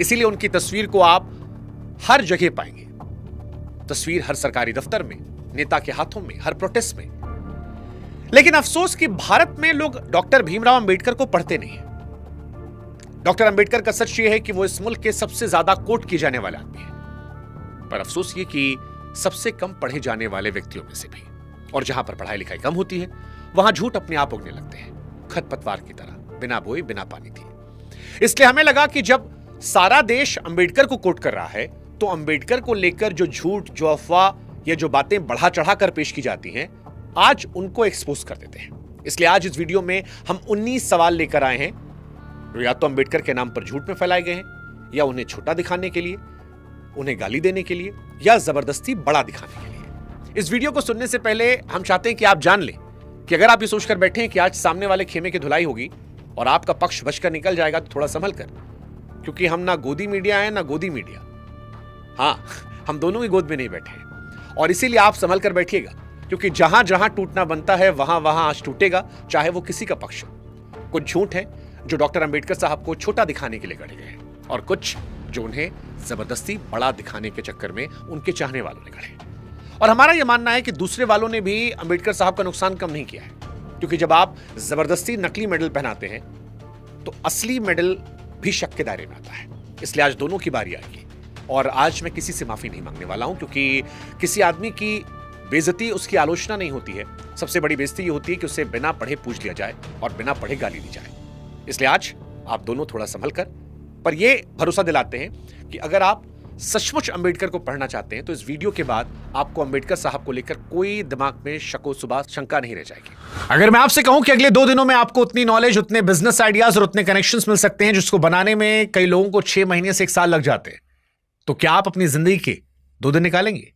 इसीलिए उनकी तस्वीर को आप हर जगह पाएंगे। तस्वीर हर सरकारी दफ्तर में, नेता के हाथों में, हर प्रोटेस्ट में। लेकिन अफसोस कि भारत में लोग डॉक्टर भीमराव अंबेडकर को पढ़ते नहीं हैं। डॉक्टर अंबेडकर का सच यह है कि वो इस मुल्क के सबसे ज्यादा कोट किए जाने वाले आदमी हैं, पर अफसोस ये कि सबसे कम पढ़े जाने वाले व्यक्तियों में से भी। और जहां पर पढ़ाई लिखाई कम होती है, वहां झूठ अपने आप उगने लगते हैं, खरपतवार की तरह, बिना बोए बिना पानी दिए। इसलिए हमें लगा कि जब सारा देश अंबेडकर को कोट कर रहा है, तो अंबेडकर को लेकर जो झूठ, जो अफवाह या जो बातें बढ़ा चढ़ाकर पेश की जाती हैं, आज उनको एक्सपोज कर देते हैं। इसलिए आज इस वीडियो में हम 19 सवाल लेकर आए हैं, जो या तो अंबेडकर के नाम पर झूठ में फैलाए गए हैं, या उन्हें छोटा दिखाने के लिए, उन्हें गाली देने के लिए, या जबरदस्ती बड़ा दिखाने के लिए। इस वीडियो को सुनने से पहले हम चाहते हैं कि आप जान लें कि अगर आप ये सोचकर बैठे हैं कि आज सामने वाले खेमे की धुलाई होगी और आपका पक्ष बचकर निकल जाएगा, तो थोड़ा संभल कर, क्योंकि हम ना गोदी मीडिया है ना गोदी मीडिया। हाँ, हम दोनों ही गोद में नहीं बैठे हैं, और इसीलिए आप संभल कर बैठिएगा, क्योंकि जहां जहां टूटना बनता है वहां वहां आज टूटेगा, चाहे वो किसी का पक्ष हो। कुछ झूठ है जो डॉक्टर अंबेडकर साहब को छोटा दिखाने के लिए गढ़े गए हैं, और कुछ जो उन्हें जबरदस्ती बड़ा दिखाने के चक्कर में उनके चाहने वालों ने गढ़े। और हमारा यह मानना है कि दूसरे वालों ने भी अंबेडकर साहब का नुकसान कम नहीं किया है, क्योंकि जब आप जबरदस्ती नकली मेडल पहनाते हैं तो असली मेडल भी शक के दायरे में आता है। इसलिए आज दोनों की बारी आएगी, और आज मैं किसी से माफी नहीं मांगने वाला हूं, क्योंकि किसी आदमी की बेइज्जती उसकी आलोचना नहीं होती है। सबसे बड़ी बेइज्जती ये होती है कि उसे बिना पढ़े पूछ लिया जाए और बिना पढ़े गाली दी जाए। इसलिए आज आप दोनों थोड़ा संभल कर, पर यह भरोसा दिलाते हैं कि अगर आप सचमुच अंबेडकर को पढ़ना चाहते हैं, तो इस वीडियो के बाद आपको अंबेडकर साहब को लेकर कोई दिमाग में शको सुबह शंका नहीं रह जाएगी। अगर मैं आपसे कहूं कि अगले 2 दिनों में आपको उतनी नॉलेज, उतने बिजनेस आइडियाज और उतने कनेक्शंस मिल सकते हैं जिसको बनाने में कई लोगों को 6 महीने से 1 साल लग जाते हैं, तो क्या आप अपनी जिंदगी के 2 दिन निकालेंगे?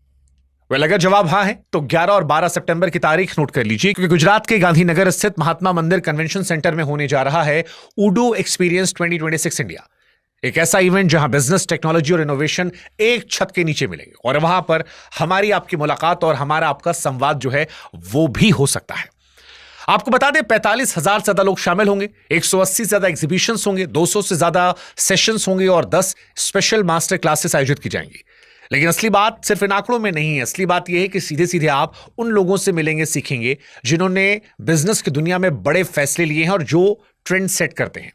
अगर जवाब हाँ है, तो 11 और 12 सितंबर की तारीख नोट कर लीजिए, क्योंकि गुजरात के गांधीनगर स्थित महात्मा मंदिर कन्वेंशन सेंटर में होने जा रहा है उडो एक्सपीरियंस 2026 इंडिया। एक ऐसा इवेंट जहां बिजनेस, टेक्नोलॉजी और इनोवेशन एक छत के नीचे मिलेंगे, और वहां पर हमारी आपकी मुलाकात और हमारा आपका संवाद जो है वो भी हो सकता है। आपको बता दें, 45,000 से ज्यादा लोग शामिल होंगे, 180 से ज्यादा एग्जीबिशंस होंगे, 200 से ज्यादा सेशंस होंगे और 10 स्पेशल मास्टर क्लासेस आयोजित की जाएंगी। लेकिन असली बात सिर्फ इन आंकड़ों में नहीं है। असली बात यह है कि सीधे सीधे आप उन लोगों से मिलेंगे, सीखेंगे जिन्होंने बिजनेस की दुनिया में बड़े फैसले लिए हैं और जो ट्रेंड सेट करते हैं।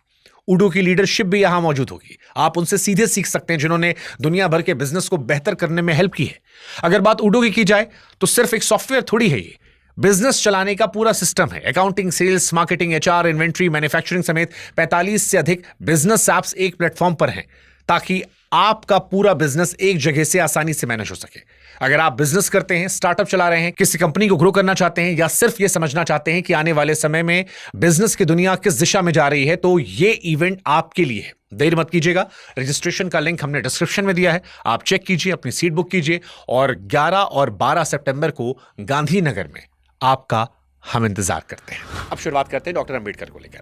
उडो की लीडरशिप भी यहां मौजूद होगी। आप उनसे सीधे सीख सकते हैं जिन्होंने दुनिया भर के बिजनेस को बेहतर करने में हेल्प की है। अगर बात उडो की जाए तो सिर्फ एक सॉफ्टवेयर थोड़ी है, ये बिजनेस चलाने का पूरा सिस्टम है। Accounting, sales, marketing, HR, inventory, manufacturing समेत 45 से अधिक बिजनेस ऐप्स एक प्लेटफॉर्म पर हैं, ताकि आपका पूरा बिजनेस एक जगह से आसानी से मैनेज हो सके। अगर आप बिजनेस करते हैं, स्टार्टअप चला रहे हैं, किसी कंपनी को ग्रो करना चाहते हैं, या सिर्फ यह समझना चाहते हैं कि आने वाले समय में बिजनेस की दुनिया किस दिशा में जा रही है, तो यह इवेंट आपके लिए है। देर मत कीजिएगा। रजिस्ट्रेशन का लिंक हमने डिस्क्रिप्शन में दिया है, आप चेक कीजिए, अपनी सीट बुक कीजिए, और 11 और 12 सितंबर को गांधीनगर में आपका हम इंतजार करते हैं। अब शुरुआत करते हैं डॉक्टर अंबेडकर को लेकर।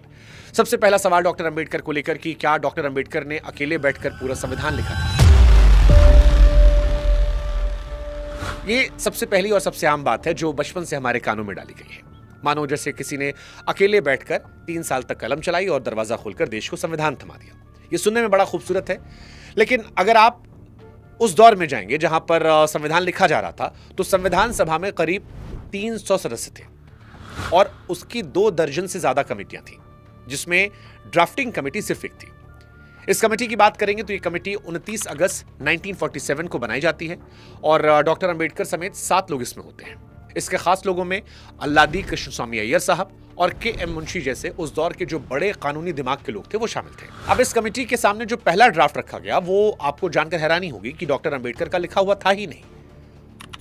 सबसे पहला सवाल डॉक्टर अंबेडकर को लेकर कि क्या डॉक्टर अंबेडकर ने अकेले बैठकर पूरा संविधान लिखा था? ये सबसे पहली और सबसे आम बात है जो बचपन से हमारे कानों में डाली गई है। मानो जैसे किसी ने अकेले बैठकर 3 साल तक कलम चलाई और दरवाजा खोलकर देश को संविधान थमा दिया। ये सुनने में बड़ा खूबसूरत है, लेकिन अगर आप उस दौर में जाएंगे जहां पर संविधान लिखा जा रहा था, तो संविधान सभा में करीब 300 सदस्य थे और उसकी 2 दर्जन से ज्यादा कमेटियां थी, जिसमें ड्राफ्टिंग कमेटी सिर्फ एक थी। इस कमेटी की बात करेंगे तो यह कमेटी 29 अगस्त 1947 को बनाई जाती है, और डॉक्टर अंबेडकर समेत 7 लोग इसमें होते हैं। इसके खास लोगों में अल्लादी कृष्णस्वामी अय्यर साहब और के.एम. मुंशी जैसे उस दौर के जो बड़े कानूनी दिमाग के लोग थे, वो शामिल थे। अब इस कमेटी के सामने जो पहला ड्राफ्ट रखा गया, वो आपको जानकर हैरानी होगी कि डॉक्टर अंबेडकर का लिखा हुआ था ही नहीं।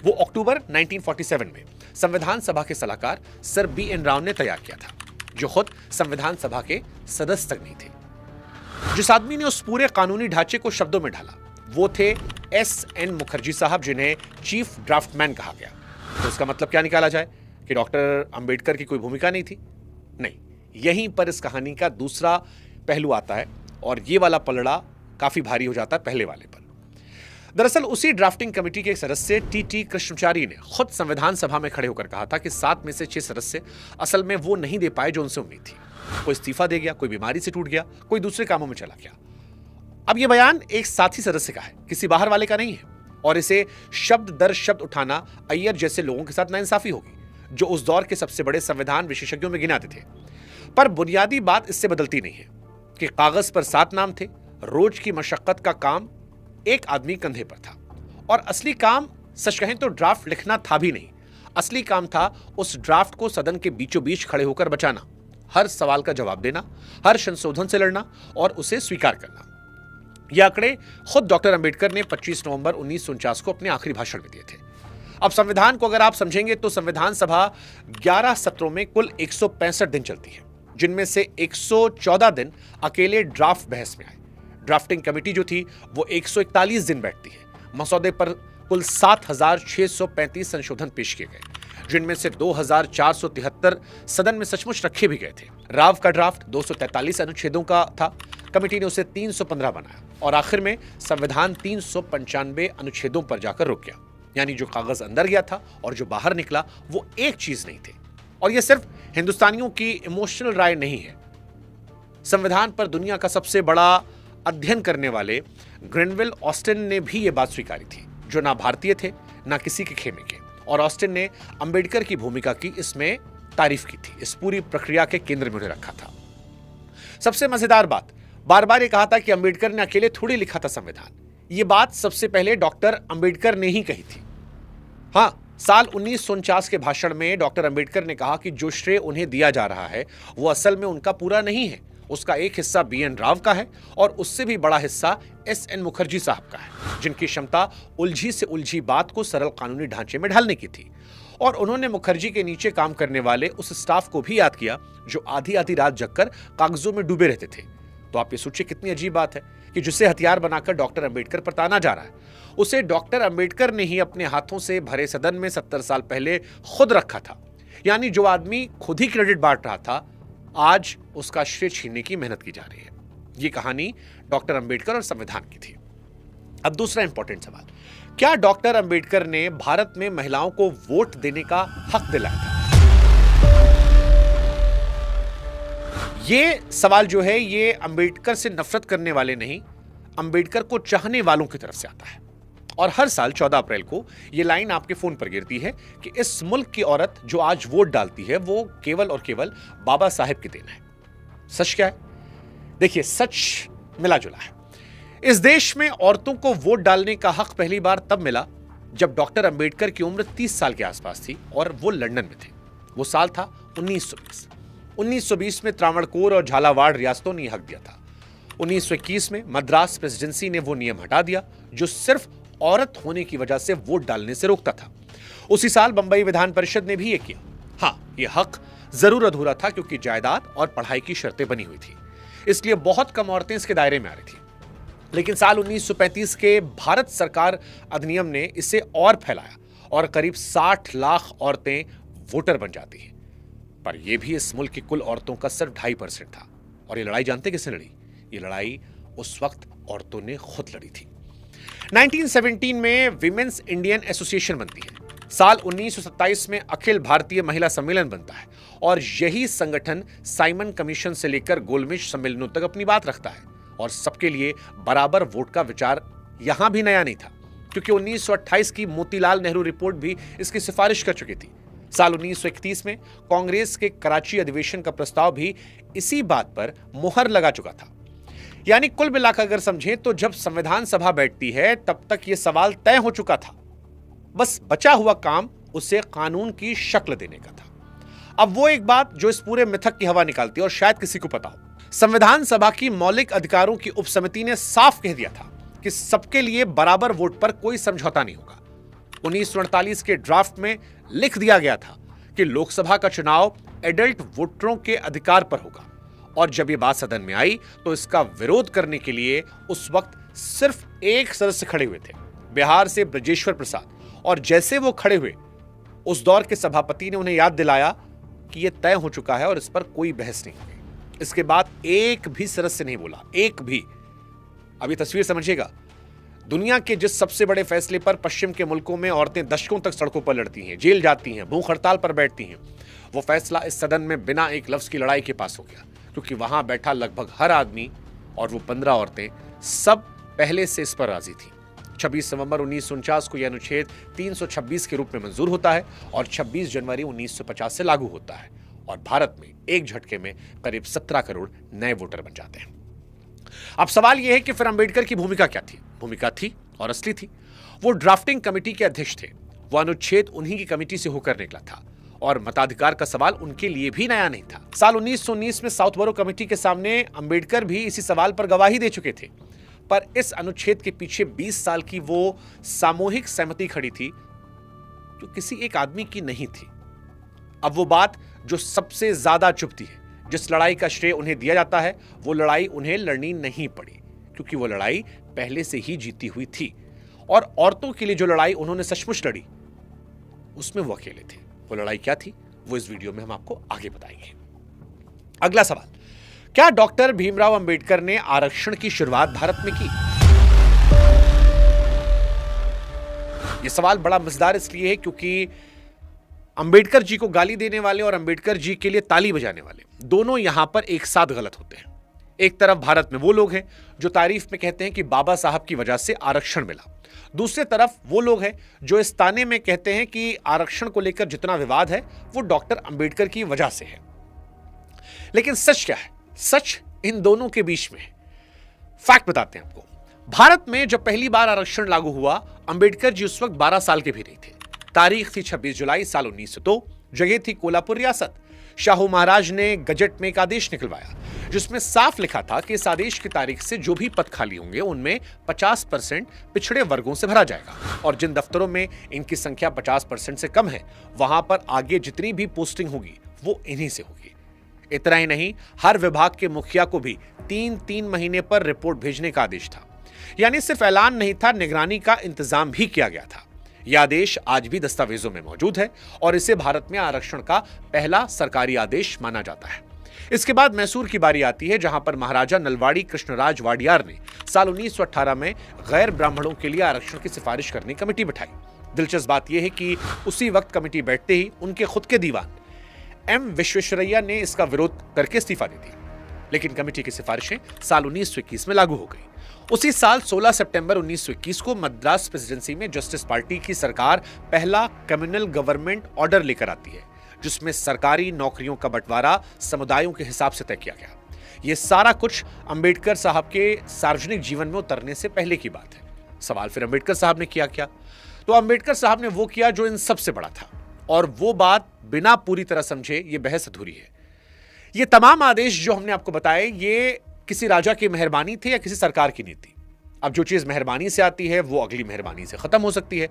वो अक्टूबर 1947 में संविधान सभा के सलाहकार सर बी.एन. राव ने तैयार किया था, जो खुद संविधान सभा के सदस्य तक नहीं थे। जिस आदमी ने उस पूरे कानूनी ढांचे को शब्दों में ढाला, वो थे S.N. मुखर्जी साहब, जिन्हें चीफ ड्राफ्टमैन कहा गया। तो इसका मतलब क्या निकाला जाए कि डॉक्टर अंबेडकर की कोई भूमिका नहीं थी? नहीं, यहीं पर इस कहानी का दूसरा पहलू आता है, और ये वाला पलड़ा काफी भारी हो जाता है पहले वाले पर। दरअसल उसी ड्राफ्टिंग कमेटी के एक सदस्य टी कृष्णाचार्य ने खुद संविधान सभा में खड़े होकर कहा था कि 7 में से 6 सदस्य असल में वो नहीं दे पाए जो उनसे उम्मीद थी। कोई इस्तीफा दे गया, कोई बीमारी से टूट गया, कोई दूसरे कामों में चला गया। अब यह बयान एक साथी सदस्य का है, किसी बाहर वाले का नहीं है, और इसे शब्द दर शब्द उठाना अय्यर जैसे लोगों के साथ नाइंसाफी होगी, जो उस दौर के सबसे बड़े संविधान विशेषज्ञों में गिनाते थे। पर बुनियादी बात इससे बदलती नहीं है कि कागज पर 7 नाम थे, रोज की मशक्कत का काम एक आदमी कंधे पर था, और असली काम सच कहें तो ड्राफ्ट लिखना था भी नहीं। असली काम था उस ड्राफ्ट को सदन के बीचों बीच खड़े होकर बचाना, हर सवाल का जवाब देना, हर संशोधन से लड़ना और उसे स्वीकार करना। यह आंकड़े खुद डॉक्टर अंबेडकर ने 25 नवंबर 1949 को अपने आखिरी भाषण में दिए थे। अब संविधान को अगर आप समझेंगे तो संविधान सभा 11 सत्रों में कुल 165 दिन चलती है, जिनमें से 114 दिन अकेले ड्राफ्ट बहस में आए। ड्राफ्टिंग कमेटी जो थी वो 141 दिन बैठती है। मसौदे पर कुल 7,635 संशोधन पेश किए गए, जिनमें से 2,473 सदन में सचमुच रखे भी गए थे। राव का ड्राफ्ट 243 अनुच्छेदों का था, कमेटी ने उसे 315 बनाया, और आखिर में संविधान 395 अनुच्छेदों पर जाकर रुक गया। यानी जो कागज अंदर गया था और जो बाहर निकला वो एक चीज नहीं थे। और यह सिर्फ हिंदुस्तानियों की इमोशनल राय नहीं है। संविधान पर दुनिया का सबसे बड़ा अध्ययन करने वाले ग्रेनवेल ऑस्टिन ने भी यह बात स्वीकारी थी, जो ना भारतीय थे ना किसी के खेमे के, और ऑस्टिन ने अंबेडकर की भूमिका की इसमें तारीफ की थी। इस पूरी प्रक्रिया के केंद्र में उन्हें रखा था। सबसे मजेदार बात, बार बार ये कहा था कि अंबेडकर ने अकेले थोड़ी लिखा था संविधान। ये बात सबसे पहले डॉक्टर अंबेडकर ने ही कही थी। हां, साल 1949 के भाषण में डॉक्टर अंबेडकर ने कहा कि जो श्रेय उन्हें दिया जा रहा है वो असल में उनका पूरा नहीं है, उसका एक हिस्सा BN राव का है और उससे भी बड़ा हिस्सा SN मुखर्जी साहब का है, जिनकी क्षमता उलझी से उलझी बात को सरल कानूनी ढांचे में ढालने की थी। और उन्होंने मुखर्जी के नीचे काम करने वाले उस स्टाफ को भी याद किया जो आधी आधी रात जगकर कागजों में डूबे रहते थे। तो आप ये सोचिए कितनी अजीब बात है कि जिसे हथियार बनाकर डॉक्टर अंबेडकर पर ताना जा रहा है, उसे डॉक्टर अंबेडकर ने ही अपने हाथों से भरे सदन में 70 साल पहले खुद रखा था। यानी जो आदमी खुद ही क्रेडिट बांट रहा था, आज उसका श्रेय छीनने की मेहनत की जा रही है। यह कहानी डॉक्टर अंबेडकर और संविधान की थी। अब दूसरा इंपॉर्टेंट सवाल, क्या डॉक्टर अंबेडकर ने भारत में महिलाओं को वोट देने का हक दिलाया था? ये सवाल जो है ये अंबेडकर से नफरत करने वाले नहीं, अंबेडकर को चाहने वालों की तरफ से आता है। और हर साल 14 अप्रैल को यह लाइन आपके फोन पर गिरती है कि इस मुल्क की औरत जो आज वोट डालती है वो केवल और केवल बाबा साहेब की देन है। सच क्या है? देखिए, सच मिला जुला है। इस देश में औरतों को वोट डालने का हक पहली बार तब मिला जब डॉक्टर अंबेडकर की उम्र 30 साल के आसपास थी और वो लंदन में थे। वो साल था 1920। 1920 में त्रावणकोर और झालावाड़ रियासतों ने हक दिया था। 1921 में मद्रास प्रेसिडेंसी ने वो नियम हटा दिया जो सिर्फ औरत होने की वजह से वोट डालने से रोकता था। उसी साल बंबई विधान परिषद ने भी ये किया। हाँ, ये हक जरूर अधूरा था क्योंकि जायदाद और पढ़ाई की शर्तें बनी हुई थी, इसलिए बहुत कम औरतें इसके दायरे में आ रही थी। लेकिन साल 1935 के भारत सरकार अधिनियम ने इसे और फैलाया और करीब 60 लाख औरतें वोटर बन जाती हैं। पर यह भी इस मुल्क की कुल औरतों का सिर्फ 2.5% था। और ये लड़ाई जानते किसने लड़ी? ये लड़ाई उस वक्त औरतों ने खुद लड़ी थी। 1917 में विमेंस इंडियन एसोसिएशन बनती है। साल 1927 में अखिल भारतीय महिला सम्मेलन बनता है और यही संगठन साइमन कमीशन से लेकर गोलमेज सम्मेलनों तक अपनी बात रखता है। और सबके लिए बराबर वोट का विचार यहां भी नया नहीं था, क्योंकि 1928 की मोतीलाल नेहरू रिपोर्ट भी इसकी सिफारिश कर चुकी थी। साल 1931 में कांग्रेस के कराची अधिवेशन का प्रस्ताव भी इसी बात पर मुहर लगा चुका था। यानी कुल मिलाकर अगर समझें तो जब संविधान सभा बैठती है तब तक यह सवाल तय हो चुका था, बस बचा हुआ काम उसे कानून की शक्ल देने का था। अब वो एक बात जो इस पूरे मिथक की हवा निकालती है और शायद किसी को पता हो, संविधान सभा की मौलिक अधिकारों की उपसमिति ने साफ कह दिया था कि सबके लिए बराबर वोट पर कोई समझौता नहीं होगा। 1948 के ड्राफ्ट में लिख दिया गया था कि लोकसभा का चुनाव एडल्ट वोटरों के अधिकार पर होगा। और जब यह बात सदन में आई तो इसका विरोध करने के लिए उस वक्त सिर्फ एक सदस्य खड़े हुए थे, बिहार से ब्रजेश्वर प्रसाद। और जैसे वो खड़े हुए, उस दौर के सभापति ने उन्हें याद दिलाया कि यह तय हो चुका है और इस पर कोई बहस नहीं होगी। इसके बाद एक भी सदस्य नहीं बोला, एक भी। अब ये तस्वीर समझिएगा, दुनिया के जिस सबसे बड़े फैसले पर पश्चिम के मुल्कों में औरतें दशकों तक सड़कों पर लड़ती हैं, जेल जाती हैं, भूख हड़ताल पर बैठती हैं, वो फैसला इस सदन में बिना एक लफ्ज की लड़ाई के पास हो गया, क्योंकि वहां बैठा लगभग हर आदमी और वो 15 औरतें सब पहले से इस पर राजी थी। 26 नवंबर 1949 को यह अनुच्छेद 326 के रूप में मंजूर होता है और 26 जनवरी 1950 से लागू होता है और भारत में एक झटके में करीब 17 करोड़ नए वोटर बन जाते हैं। अब सवाल यह है कि फिर अंबेडकर की भूमिका क्या थी? भूमिका थी और असली थी। वो ड्राफ्टिंग कमेटी के अध्यक्ष थे। वो अनुच्छेद उन्हीं की कमेटी से होकर निकला था और मताधिकार का सवाल उनके लिए भी नया नहीं था। साल 1919 में साउथबरो कमेटी के सामने अंबेडकर भी इसी सवाल पर गवाही दे चुके थे, पर इस अनुच्छेद के पीछे 20 साल की वो सामूहिक सहमति खड़ी थी जो किसी एक आदमी की नहीं थी। अब वो बात जो सबसे ज्यादा चुभती है, जिस लड़ाई का श्रेय उन्हें दिया जाता है, वो लड़ाई उन्हें लड़नी नहीं पड़ी क्योंकि वो लड़ाई पहले से ही जीती हुई थी और औरतों के लिए जो लड़ाई उन्होंने सचमुच लड़ी उसमें वो अकेले थे। वो लड़ाई क्या थी वो इस वीडियो में हम आपको आगे बताएंगे। अगला सवाल, क्या डॉक्टर भीमराव अंबेडकर ने आरक्षण की शुरुआत भारत में की? यह सवाल बड़ा मजेदार इसलिए है क्योंकि अंबेडकर जी को गाली देने वाले और अंबेडकर जी के लिए ताली बजाने वाले दोनों यहां पर एक साथ गलत होते हैं। एक तरफ भारत में वो लोग हैं जो तारीफ में कहते हैं कि बाबा साहब की वजह से आरक्षण मिला, दूसरे तरफ वो लोग हैं जो इस ताने में कहते हैं कि आरक्षण को लेकर जितना विवाद है वो डॉक्टर अंबेडकर की वजह से है। लेकिन सच क्या है? सच इन दोनों के बीच में है। फैक्ट बताते हैं आपको। भारत में जब पहली बार आरक्षण लागू हुआ, अंबेडकर जी उस वक्त 12 साल के भी नहीं थे। तारीख थी 26 जुलाई साल 1902। जगह थी कोल्हापुर रियासत। शाहू महाराज ने गजट में एक आदेश निकलवाया जिसमें साफ लिखा था कि इस आदेश की तारीख से जो भी पद खाली होंगे उनमें 50% पिछड़े वर्गों से भरा जाएगा और जिन दफ्तरों में इनकी संख्या 50% से कम है वहां पर आगे जितनी भी पोस्टिंग होगी वो इन्हीं से होगी। इतना ही नहीं, हर विभाग के मुखिया को भी 3-3 महीने पर रिपोर्ट भेजने का आदेश था। यानी सिर्फ ऐलान नहीं था, निगरानी का इंतजाम भी किया गया था। यह आदेश आज भी दस्तावेजों में मौजूद है और इसे भारत में आरक्षण का पहला सरकारी आदेश माना जाता है। इसके बाद मैसूर की बारी आती है जहां पर महाराजा नलवाड़ी कृष्णराज वाडियार ने साल 1918 में गैर ब्राह्मणों के लिए आरक्षण की सिफारिश करने की कमेटी बिठाई। दिलचस्प बात यह है कि उसी वक्त कमेटी बैठते ही उनके खुद के दीवान एम विश्वेश्वरैया ने इसका विरोध करके इस्तीफा दे दिया, लेकिन कमेटी की सिफारिशें साल 1921 में लागू हो गई। उसी साल 16 सितंबर 1921 को मद्रास प्रेसिडेंसी में जस्टिस पार्टी की सरकार पहला कम्युनल गवर्नमेंट ऑर्डर लेकर आती है जिसमें सरकारी नौकरियों का बंटवारा समुदायों के हिसाब से तय किया गया। यह सारा कुछ अंबेडकर साहब के सार्वजनिक जीवन में उतरने से पहले की बात है। सवाल फिर अंबेडकर साहब ने किया क्या? तो अंबेडकर साहब ने वो किया जो इन सबसे बड़ा था और वो बात बिना पूरी तरह समझे ये बहस अधूरी है। ये तमाम आदेश जो हमने आपको बताए ये किसी राजा की मेहरबानी थे या किसी सरकार की नीति? अब जो चीज मेहरबानी से आती है वो अगली मेहरबानी से खत्म हो सकती है।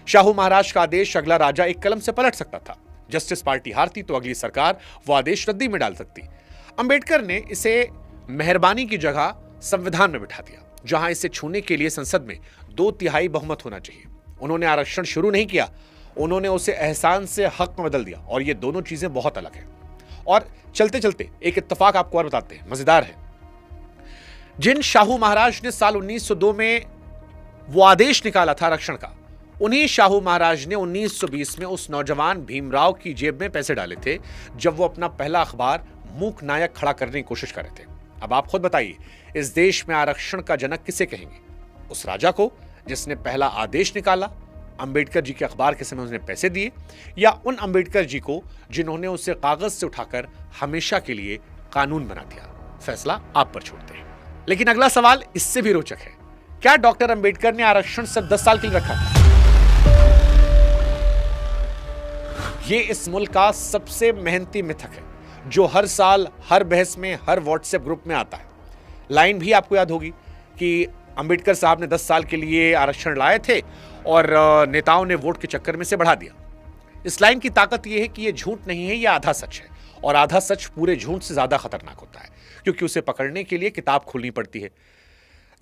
शाहू महाराज का आदेश अगला राजा एक कलम से पलट सकता था। जस्टिस पार्टी हारती तो अगली सरकार वो आदेश रद्दी में डाल सकती। अंबेडकर ने इसे मेहरबानी की जगह संविधान में बिठा दिया जहां इसे छूने के लिए संसद में 2/3 बहुमत होना चाहिए। उन्होंने आरक्षण शुरू नहीं किया, उन्होंने उसे एहसान से हक में बदल दिया और ये दोनों चीजें बहुत अलग हैं। और चलते चलते एक इत्तेफाक आपको और बताते हैं, मजेदार है। जिन शाहू महाराज ने साल 1902 में वो आदेश निकाला था आरक्षण का, उन्हीं शाहू महाराज ने 1920 में उस नौजवान भीमराव की जेब में पैसे डाले थे जब वो अपना पहला अखबार मूक नायक खड़ा करने की कोशिश कर रहे थे। अब आप खुद बताइए, इस देश में आरक्षण का जनक किसे कहेंगे? उस राजा को जिसने पहला आदेश निकाला, अंबेडकर जी के अखबार के समय उसने पैसे दिए, या उन अंबेडकर जी को जिन्होंने उसे कागज से उठाकर हमेशा के लिए कानून बना दिया? फैसला आप पर छोड़ते हैं। लेकिन अगला सवाल इससे भी रोचक है, क्या डॉक्टर अंबेडकर ने आरक्षण सिर्फ 10 साल के लिए रखा था? यह इस मुल्क का सबसे मेहनती मिथक है जो हर साल हर बहस में हर व्हाट्सएप ग्रुप में आता है। लाइन भी आपको याद होगी कि अंबेडकर साहब ने 10 साल के लिए आरक्षण लाए थे और नेताओं ने वोट के चक्कर में से बढ़ा दिया। इस लाइन की ताकत यह है कि यह झूठ नहीं है, यह आधा सच है और आधा सच पूरे झूठ से ज्यादा खतरनाक होता है क्योंकि उसे पकड़ने के लिए किताब खोलनी पड़ती है।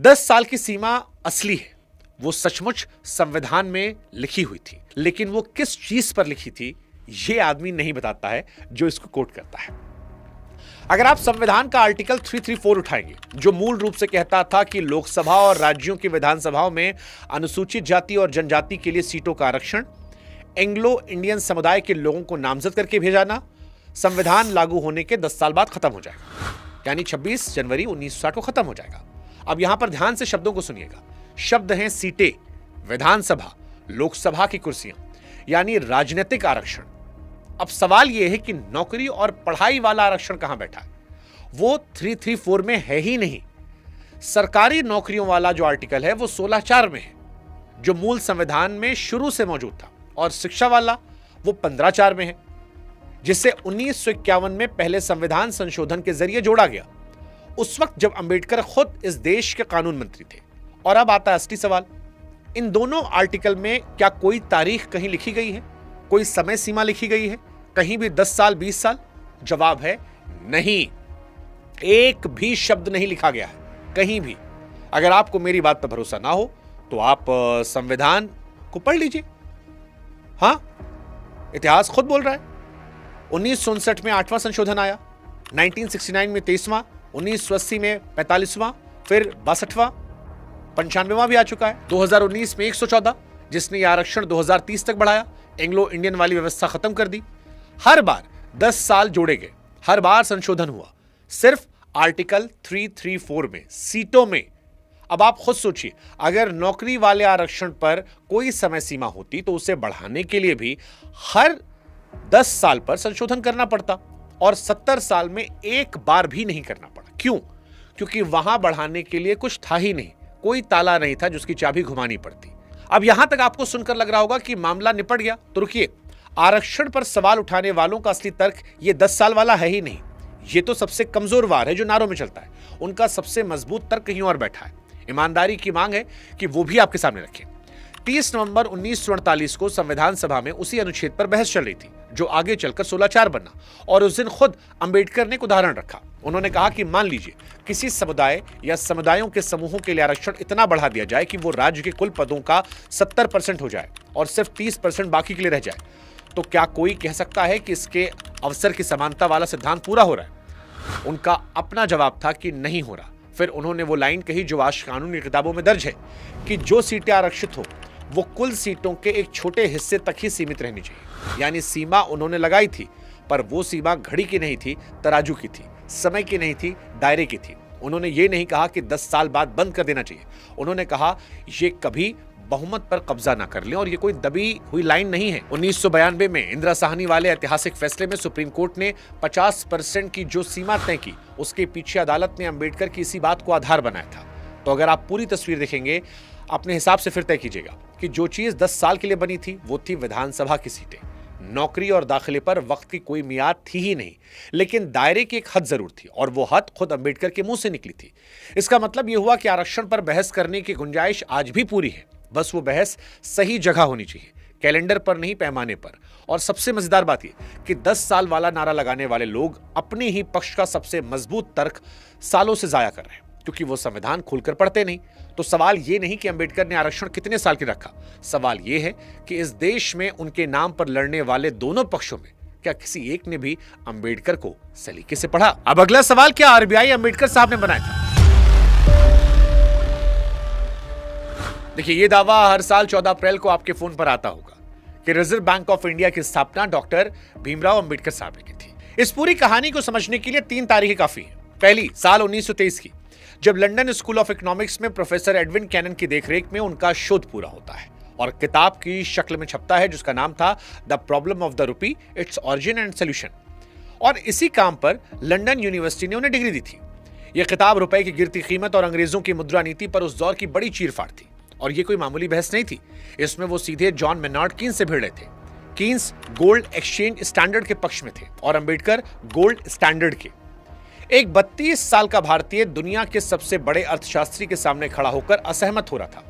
10 साल की सीमा असली है, वो सचमुच संविधान में लिखी हुई थी, लेकिन वो किस चीज पर लिखी थी ये आदमी नहीं बताता है जो इसको कोट करता है। अगर आप संविधान का आर्टिकल 334 उठाएंगे जो मूल रूप से कहता था कि लोकसभा और राज्यों की विधानसभाओं में अनुसूचित जाति और जनजाति के लिए सीटों का आरक्षण एंग्लो इंडियन समुदाय के लोगों को नामजद करके भेजाना संविधान लागू होने के 10 साल बाद खत्म हो जाएगा, यानी 26 जनवरी 1960 को खत्म हो जाएगा। अब यहां पर ध्यान से शब्दों को सुनिएगा। शब्द हैं सीटें, विधानसभा, लोकसभा की कुर्सियां, यानी राजनीतिक आरक्षण। अब सवाल यह है कि नौकरी और पढ़ाई वाला आरक्षण कहां बैठा है? वो 334 में है ही नहीं। सरकारी नौकरियों वाला जो आर्टिकल है वो 16(4) में है, जो मूल संविधान में शुरू से मौजूद था, और शिक्षा वाला वो 15(4) में है, जिसे 1951 में पहले संविधान संशोधन के जरिए जोड़ा गया, उस वक्त जब अंबेडकर खुद इस देश के कानून मंत्री थे। और अब आता है असली सवाल, इन दोनों आर्टिकल में क्या कोई तारीख कहीं लिखी गई है? कोई समय सीमा लिखी गई है कहीं भी? 10 साल, 20 साल? जवाब है नहीं, एक भी शब्द नहीं लिखा गया है कहीं भी। अगर आपको मेरी बात पर भरोसा ना हो तो आप संविधान को पढ़ लीजिए। हां, इतिहास खुद बोल रहा है। 1959 में 8वां संशोधन आया, 1969 में 23वां, 1980 में 45वां, फिर 62वां, 95वां भी आ चुका है। 2019 में 114, जिसने यह आरक्षण 2030 तक बढ़ाया, एंग्लो इंडियन वाली व्यवस्था खत्म कर दी। हर बार 10 साल जोड़े गए, हर बार संशोधन हुआ, सिर्फ आर्टिकल 334 में, सीटों में। अब आप खुद सोचिए, अगर नौकरी वाले आरक्षण पर कोई समय सीमा होती तो उसे बढ़ाने के लिए भी हर 10 साल पर संशोधन करना पड़ता, और 70 साल में एक बार भी नहीं करना पड़ा। क्यों? क्योंकि वहां बढ़ाने के लिए कुछ था ही नहीं, कोई ताला नहीं था जिसकी चाबी घुमानी पड़ती। अब यहां तक आपको सुनकर लग रहा होगा कि मामला निपट गया, तो रुकिए। आरक्षण पर सवाल उठाने वालों का असली तर्क ये 10 साल वाला है ही नहीं, ये तो सबसे कमजोर वार है जो नारों में चलता है। उनका सबसे मजबूत तर्क कहीं और बैठा है। ईमानदारी की मांग है कि वो भी आपके सामने रखें। 30 नवंबर 1948 को संविधान सभा में उसी अनुच्छेद पर बहस चल रही थी, जो आगे चलकर 16(4) बना, और उस दिन खुद अंबेडकर ने एक उदाहरण रखा। उन्होंने कहा कि मान लीजिए किसी समुदाय या समुदायों के समूहों के लिए आरक्षण इतना बढ़ा दिया जाए कि वो राज्य के कुल पदों का 70% हो जाए और सिर्फ 30% बाकी के लिए रह जाए, तो क्या कोई कह सकता है कि इसके अवसर की समानता वाला सिद्धांत पूरा हो रहा है? उनका अपना जवाब था कि नहीं हो रहा। फिर उन्होंने वो लाइन कही जो आज कानूनी किताबों में दर्ज है कि जो सीटें आरक्षित हो वो कुल सीटों के एक छोटे हिस्से तक ही सीमित रहनी चाहिए। यानी सीमा उन्होंने लगाई थी, पर वो सीमा घड़ी की नहीं थी, तराजू की थी, समय की नहीं थी, दायरे की थी। उन्होंने ये नहीं कहा कि 10 साल बाद बंद कर देना चाहिए। उन्होंने कहा ये कभी बहुमत पर कब्जा ना कर लें, और ये कोई दबी हुई लाइन नहीं है। 1992 में इंदिरा साहनी वाले ऐतिहासिक फैसले में सुप्रीम कोर्ट ने 50% की जो सीमा तय की, उसके पीछे अदालत ने अंबेडकर की इसी बात को आधार बनाया था। तो अगर आप पूरी तस्वीर देखेंगे, अपने हिसाब से फिर तय कीजिएगा कि जो चीज 10 साल के लिए बनी थी वो थी विधानसभा की सीटें। नौकरी और दाखिले पर वक्त की कोई मियाद थी ही नहीं, लेकिन दायरे की एक हद जरूर थी, और वो हद खुद अंबेडकर के मुंह से निकली थी। इसका मतलब यह हुआ कि आरक्षण पर बहस करने की गुंजाइश आज भी पूरी है, बस वो बहस सही जगह होनी चाहिए, कैलेंडर पर नहीं, पैमाने पर। और सबसे मजेदार बात यह कि 10 साल वाला नारा लगाने वाले लोग अपने ही पक्ष का सबसे मजबूत तर्क सालों से जाया कर रहे हैं, क्योंकि वो संविधान खुलकर पढ़ते नहीं। तो सवाल ये नहीं कि अंबेडकर ने आरक्षण कितने साल की रखा, सवाल ये है कि इस देश में उनके नाम पर लड़ने वाले दोनों पक्षों में क्या किसी एक ने भी अंबेडकर को सलीके से पढ़ा? अब अगला सवाल, क्या आरबीआई अंबेडकर साहब ने बनाया था? देखिए, ये दावा हर साल 14 अप्रैल को आपके फोन पर आता होगा कि रिजर्व बैंक ऑफ इंडिया की स्थापना डॉक्टर भीमराव अंबेडकर साहब ने की थी। इस पूरी कहानी को समझने के लिए 3 तारीखें काफी हैं। पहली, साल 1923 की, जब लंदन स्कूल ऑफ इकोनॉमिक्स में प्रोफेसर एडविन कैनन की देखरेख में उनका शोध पूरा होता है और किताब की शक्ल में छपता है, जिसका नाम था the problem of the rupee, its origin and solution. और इसी काम पर लंदन यूनिवर्सिटी ने उन्हें डिग्री दी थी। यह किताब रुपए की गिरती कीमत और अंग्रेजों की मुद्रा नीति पर उस दौर की बड़ी चीरफाड़ थी, और यह कोई मामूली बहस नहीं थी। इसमें वो सीधे जॉन मेनार्ड कीन्स से भिड़ रहे थे। कीन्स गोल्ड एक्सचेंज स्टैंडर्ड के पक्ष में थे और अंबेडकर गोल्ड स्टैंडर्ड के। एक 32 साल का भारतीय दुनिया के सबसे बड़े अर्थशास्त्री के सामने खड़ा होकर असहमत हो रहा था।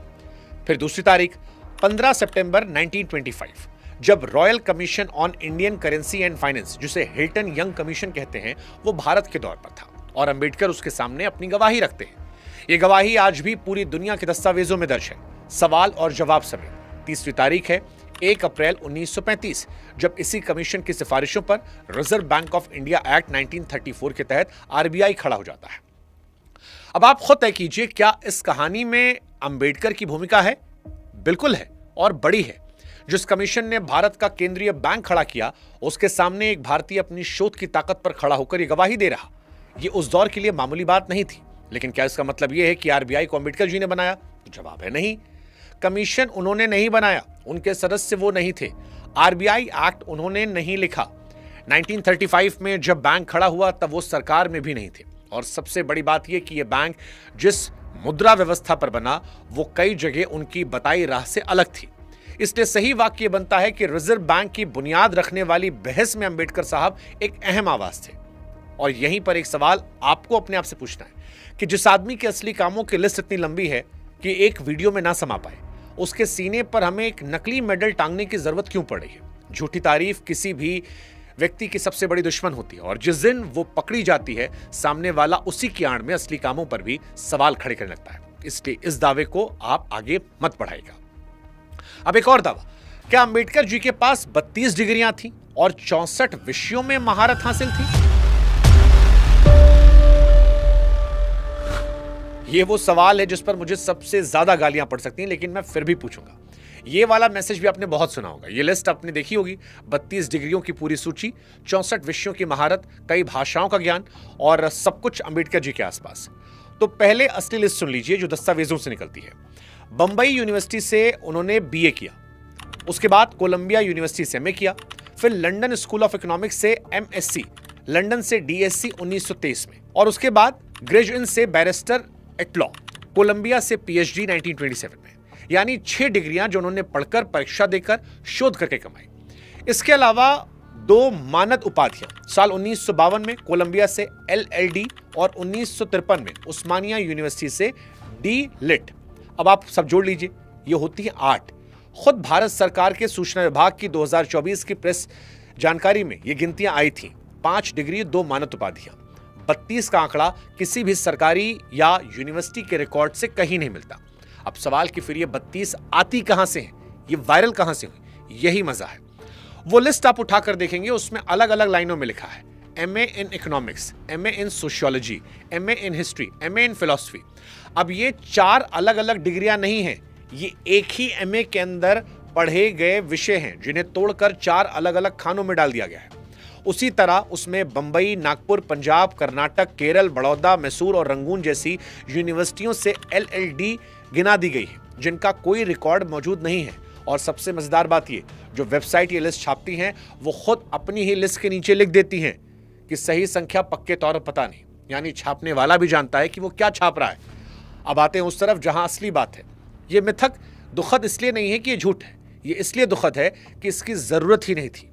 फिर दूसरी तारीख, 15 सितंबर 1925, जब royal commission on Indian currency and finance, जिसे हिल्टन यंग कमीशन कहते हैं, वो भारत के दौर पर था और अंबेडकर उसके सामने अपनी गवाही रखते हैं। ये गवाही आज भी पूरी दुनिया के दस्तावेजों में दर्ज है, सवाल और जवाब समेत। तीसरी तारीख है 1 अप्रैल 1935, जब इसी कमीशन की सिफारिशों पर reserve bank of India act 1934 के तहत आरबीआई खड़ा हो जाता है। अब आप खुद तय कीजिए, क्या इस कहानी में अंबेडकर की भूमिका है? बिल्कुल है, और बड़ी है। जिस कमीशन ने भारत का केंद्रीय बैंक खड़ा किया, उसके सामने एक भारतीय अपनी शोध की ताकत पर खड़ा होकर यह गवाही दे रहा। यह उस दौर के लिए मामूली बात नहीं थी। लेकिन क्या इसका मतलब यह है कि आरबीआई को अंबेडकर जी ने बनाया? तो जवाब है नहीं। कमीशन उन्होंने नहीं बनाया, उनके सदस्य वो नहीं थे। आरबीआई एक्ट उन्होंने नहीं लिखा। 1935 में जब बैंक खड़ा हुआ तब वो सरकार में भी नहीं थे। और सबसे बड़ी बात यह कि यह बैंक जिस मुद्रा व्यवस्था पर बना वो कई जगह उनकी बताई राह से अलग थी। इसलिए सही वाक्य बनता है कि रिजर्व बैंक की बुनियाद रखने वाली बहस में अंबेडकर साहब एक अहम आवाज थे। और यहीं पर एक सवाल आपको अपने आप से पूछना है कि जिस आदमी के असली कामों की लिस्ट इतनी लंबी है कि एक वीडियो में ना समा पाए, उसके सीने पर हमें एक नकली मेडल टांगने की जरूरत क्यों पड़ रही है? झूठी तारीफ किसी भी व्यक्ति की सबसे बड़ी दुश्मन होती है और जिस दिन वो पकड़ी जाती है, सामने वाला उसी की आड़ में असली कामों पर भी सवाल खड़े करने लगता है। इसलिए इस दावे को आप आगे मत बढ़ाइएगा। अब एक और दावा, क्या अंबेडकर जी के पास 32 डिग्रियां थी और 64 विषयों में महारत हासिल थी? यह वो सवाल है जिस पर मुझे सबसे ज्यादा गालियां पड़ सकती हैं, लेकिन मैं फिर भी पूछूंगा। ये वाला मैसेज भी आपने बहुत सुना होगा, ये लिस्ट आपने देखी होगी, 32 डिग्रियों की पूरी सूची, 64 विषयों की महारत, कई भाषाओं का ज्ञान और सब कुछ अंबेडकर जी के आसपास। तो पहले असली लिस्ट सुन लीजिए जो दस्तावेजों से निकलती है। बंबई यूनिवर्सिटी से उन्होंने बीए किया, उसके बाद कोलंबिया यूनिवर्सिटी से एमए किया, फिर लंदन स्कूल ऑफ इकोनॉमिक्स से एमएससी, लंदन से डीएससी 1923 में, और उसके बाद ग्रेजुएट से बैरिस्टर एट लॉ, कोलंबिया से पीएचडी 1927 में। यानी 6 डिग्रियां जो उन्होंने पढ़कर, परीक्षा देकर, शोध करके कमाई। इसके अलावा 2 मानद उपाधियां साल 1952 में कोलंबिया से एलएलडी और 1953 में उस्मानिया यूनिवर्सिटी से डी लिट। अब आप सब जोड़ लीजिए, ये होती है 8। खुद भारत सरकार के सूचना विभाग की 2024 की प्रेस जानकारी में ये गिनतियां आई थी। 5 डिग्री, 2 मानद उपाधियां। 32 का आंकड़ा किसी भी सरकारी या यूनिवर्सिटी के रिकॉर्ड से कहीं नहीं मिलता। अब सवाल कि फिर ये 32 आती कहां से है, ये वायरल कहां से हुई? यही मजा है। वो लिस्ट आप उठाकर देखेंगे, उसमें अलग अलग लाइनों में लिखा है MA in economics, MA in sociology, MA in history, MA in philosophy. अब ये 4 अलग अलग डिग्रियां नहीं हैं, ये एक ही एमए के अंदर पढ़े गए विषय हैं जिन्हें तोड़कर 4 अलग अलग खानों में डाल दिया गया है। उसी तरह उसमें बंबई, नागपुर, पंजाब, कर्नाटक, केरल, बड़ौदा, मैसूर और रंगून जैसी यूनिवर्सिटियों से एलएलडी गिना दी गई है जिनका कोई रिकॉर्ड मौजूद नहीं है। और सबसे मजेदार बात ये, जो वेबसाइट ये लिस्ट छापती हैं वो खुद अपनी ही लिस्ट के नीचे लिख देती हैं कि सही संख्या पक्के तौर पर पता नहीं, यानी छापने वाला भी जानता है कि वो क्या छाप रहा है। अब आते हैं उस तरफ जहां असली बात है। ये मिथक दुखद इसलिए नहीं है कि ये झूठ है, ये इसलिए दुखद है कि इसकी जरूरत ही नहीं थी।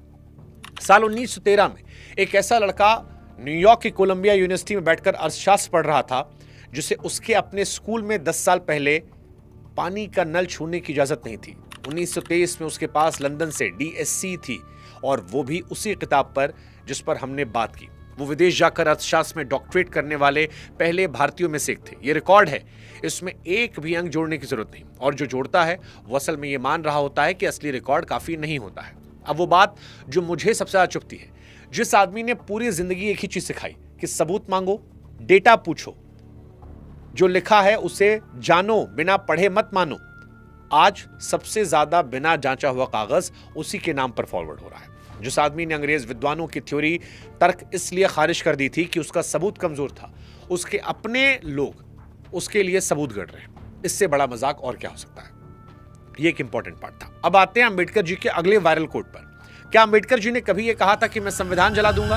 साल 1913 में एक ऐसा लड़का न्यूयॉर्क की कोलंबिया यूनिवर्सिटी में बैठकर अर्थशास्त्र पढ़ रहा था जिसे उसके अपने स्कूल में 10 साल पहले पानी का नल छूने की इजाजत नहीं थी। 1923 में उसके पास लंदन से डीएससी थी और वो भी उसी किताब पर जिस पर हमने बात की। वो विदेश जाकर अर्थशास्त्र में डॉक्टरेट करने वाले पहले भारतीयों में से एक थे। ये रिकॉर्ड है, इसमें एक भी अंक जोड़ने की जरूरत नहीं, और जो जोड़ता है वो असल में ये मान रहा होता है कि असली रिकॉर्ड काफी नहीं होता है। अब वो बात जो मुझे सबसे ज्यादा चुभती है, जिस आदमी ने पूरी जिंदगी एक ही चीज सिखाई कि सबूत मांगो, डेटा पूछो, जो लिखा है उसे जानो, बिना पढ़े मत मानो, आज सबसे ज्यादा बिना जांचा हुआ कागज उसी के नाम पर फॉरवर्ड हो रहा है। जिस आदमी ने अंग्रेज विद्वानों की थ्योरी तर्क इसलिए खारिज कर दी थी कि उसका सबूत कमजोर था, उसके अपने लोग उसके लिए सबूत गढ़ रहे हैं। इससे बड़ा मजाक और क्या हो सकता है? ये एक इंपॉर्टेंट पार्ट था। अब आते हैं अंबेडकर जी के अगले वायरल कोट पर। क्या अंबेडकर जी ने कभी यह कहा था कि मैं संविधान जला दूंगा?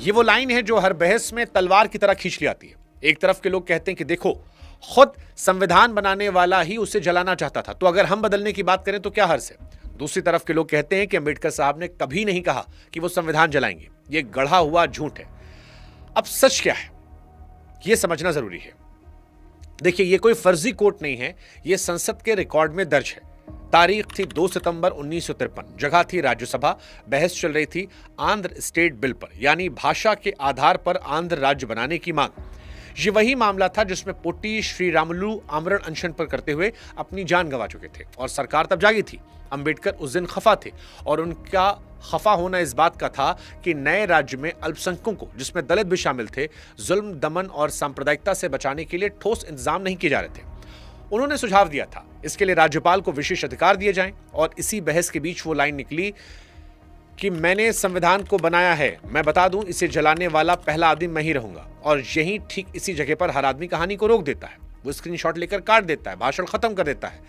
ये वो लाइन है जो हर बहस में तलवार की तरह खींच ली आती है। एक तरफ के लोग कहते हैं कि देखो, खुद संविधान बनाने वाला ही उसे जलाना चाहता था, तो अगर हम बदलने की बात करें तो क्या हर्ज है? दूसरी तरफ के लोग कहते हैं कि अंबेडकर साहब ने कभी नहीं कहा कि वो संविधान जलाएंगे, ये गढ़ा हुआ झूठ है। अब सच क्या है यह समझना जरूरी है। देखिए, ये कोई फर्जी कोट नहीं है, यह संसद के रिकॉर्ड में दर्ज है। तारीख थी 2 सितंबर 1953, जगह थी राज्यसभा, बहस चल रही थी आंध्र स्टेट बिल पर, यानी भाषा के आधार पर आंध्र राज्य बनाने की मांग। ये वही मामला था जिसमें पोटी श्रीरामुलु आमरण अनशन पर करते हुए अपनी जान गंवा चुके थे और सरकार तब जागी थी। अंबेडकर उस दिन खफा थे और उनका खफा होना इस बात का था कि नए राज्य में अल्पसंख्यकों को, जिसमें दलित भी शामिल थे, जुल्म, दमन और सांप्रदायिकता से बचाने के लिए ठोस इंतजाम नहीं किए जा रहे थे। उन्होंने सुझाव दिया था इसके लिए राज्यपाल को विशेष अधिकार दिए जाएं, और इसी बहस के बीच वो लाइन निकली कि मैंने संविधान को बनाया है, मैं बता दूं इसे जलाने वाला पहला आदमी मैं ही रहूंगा। और यही ठीक इसी जगह पर हर आदमी कहानी को रोक देता है, वो स्क्रीनशॉट लेकर काट देता है, भाषण खत्म कर देता है।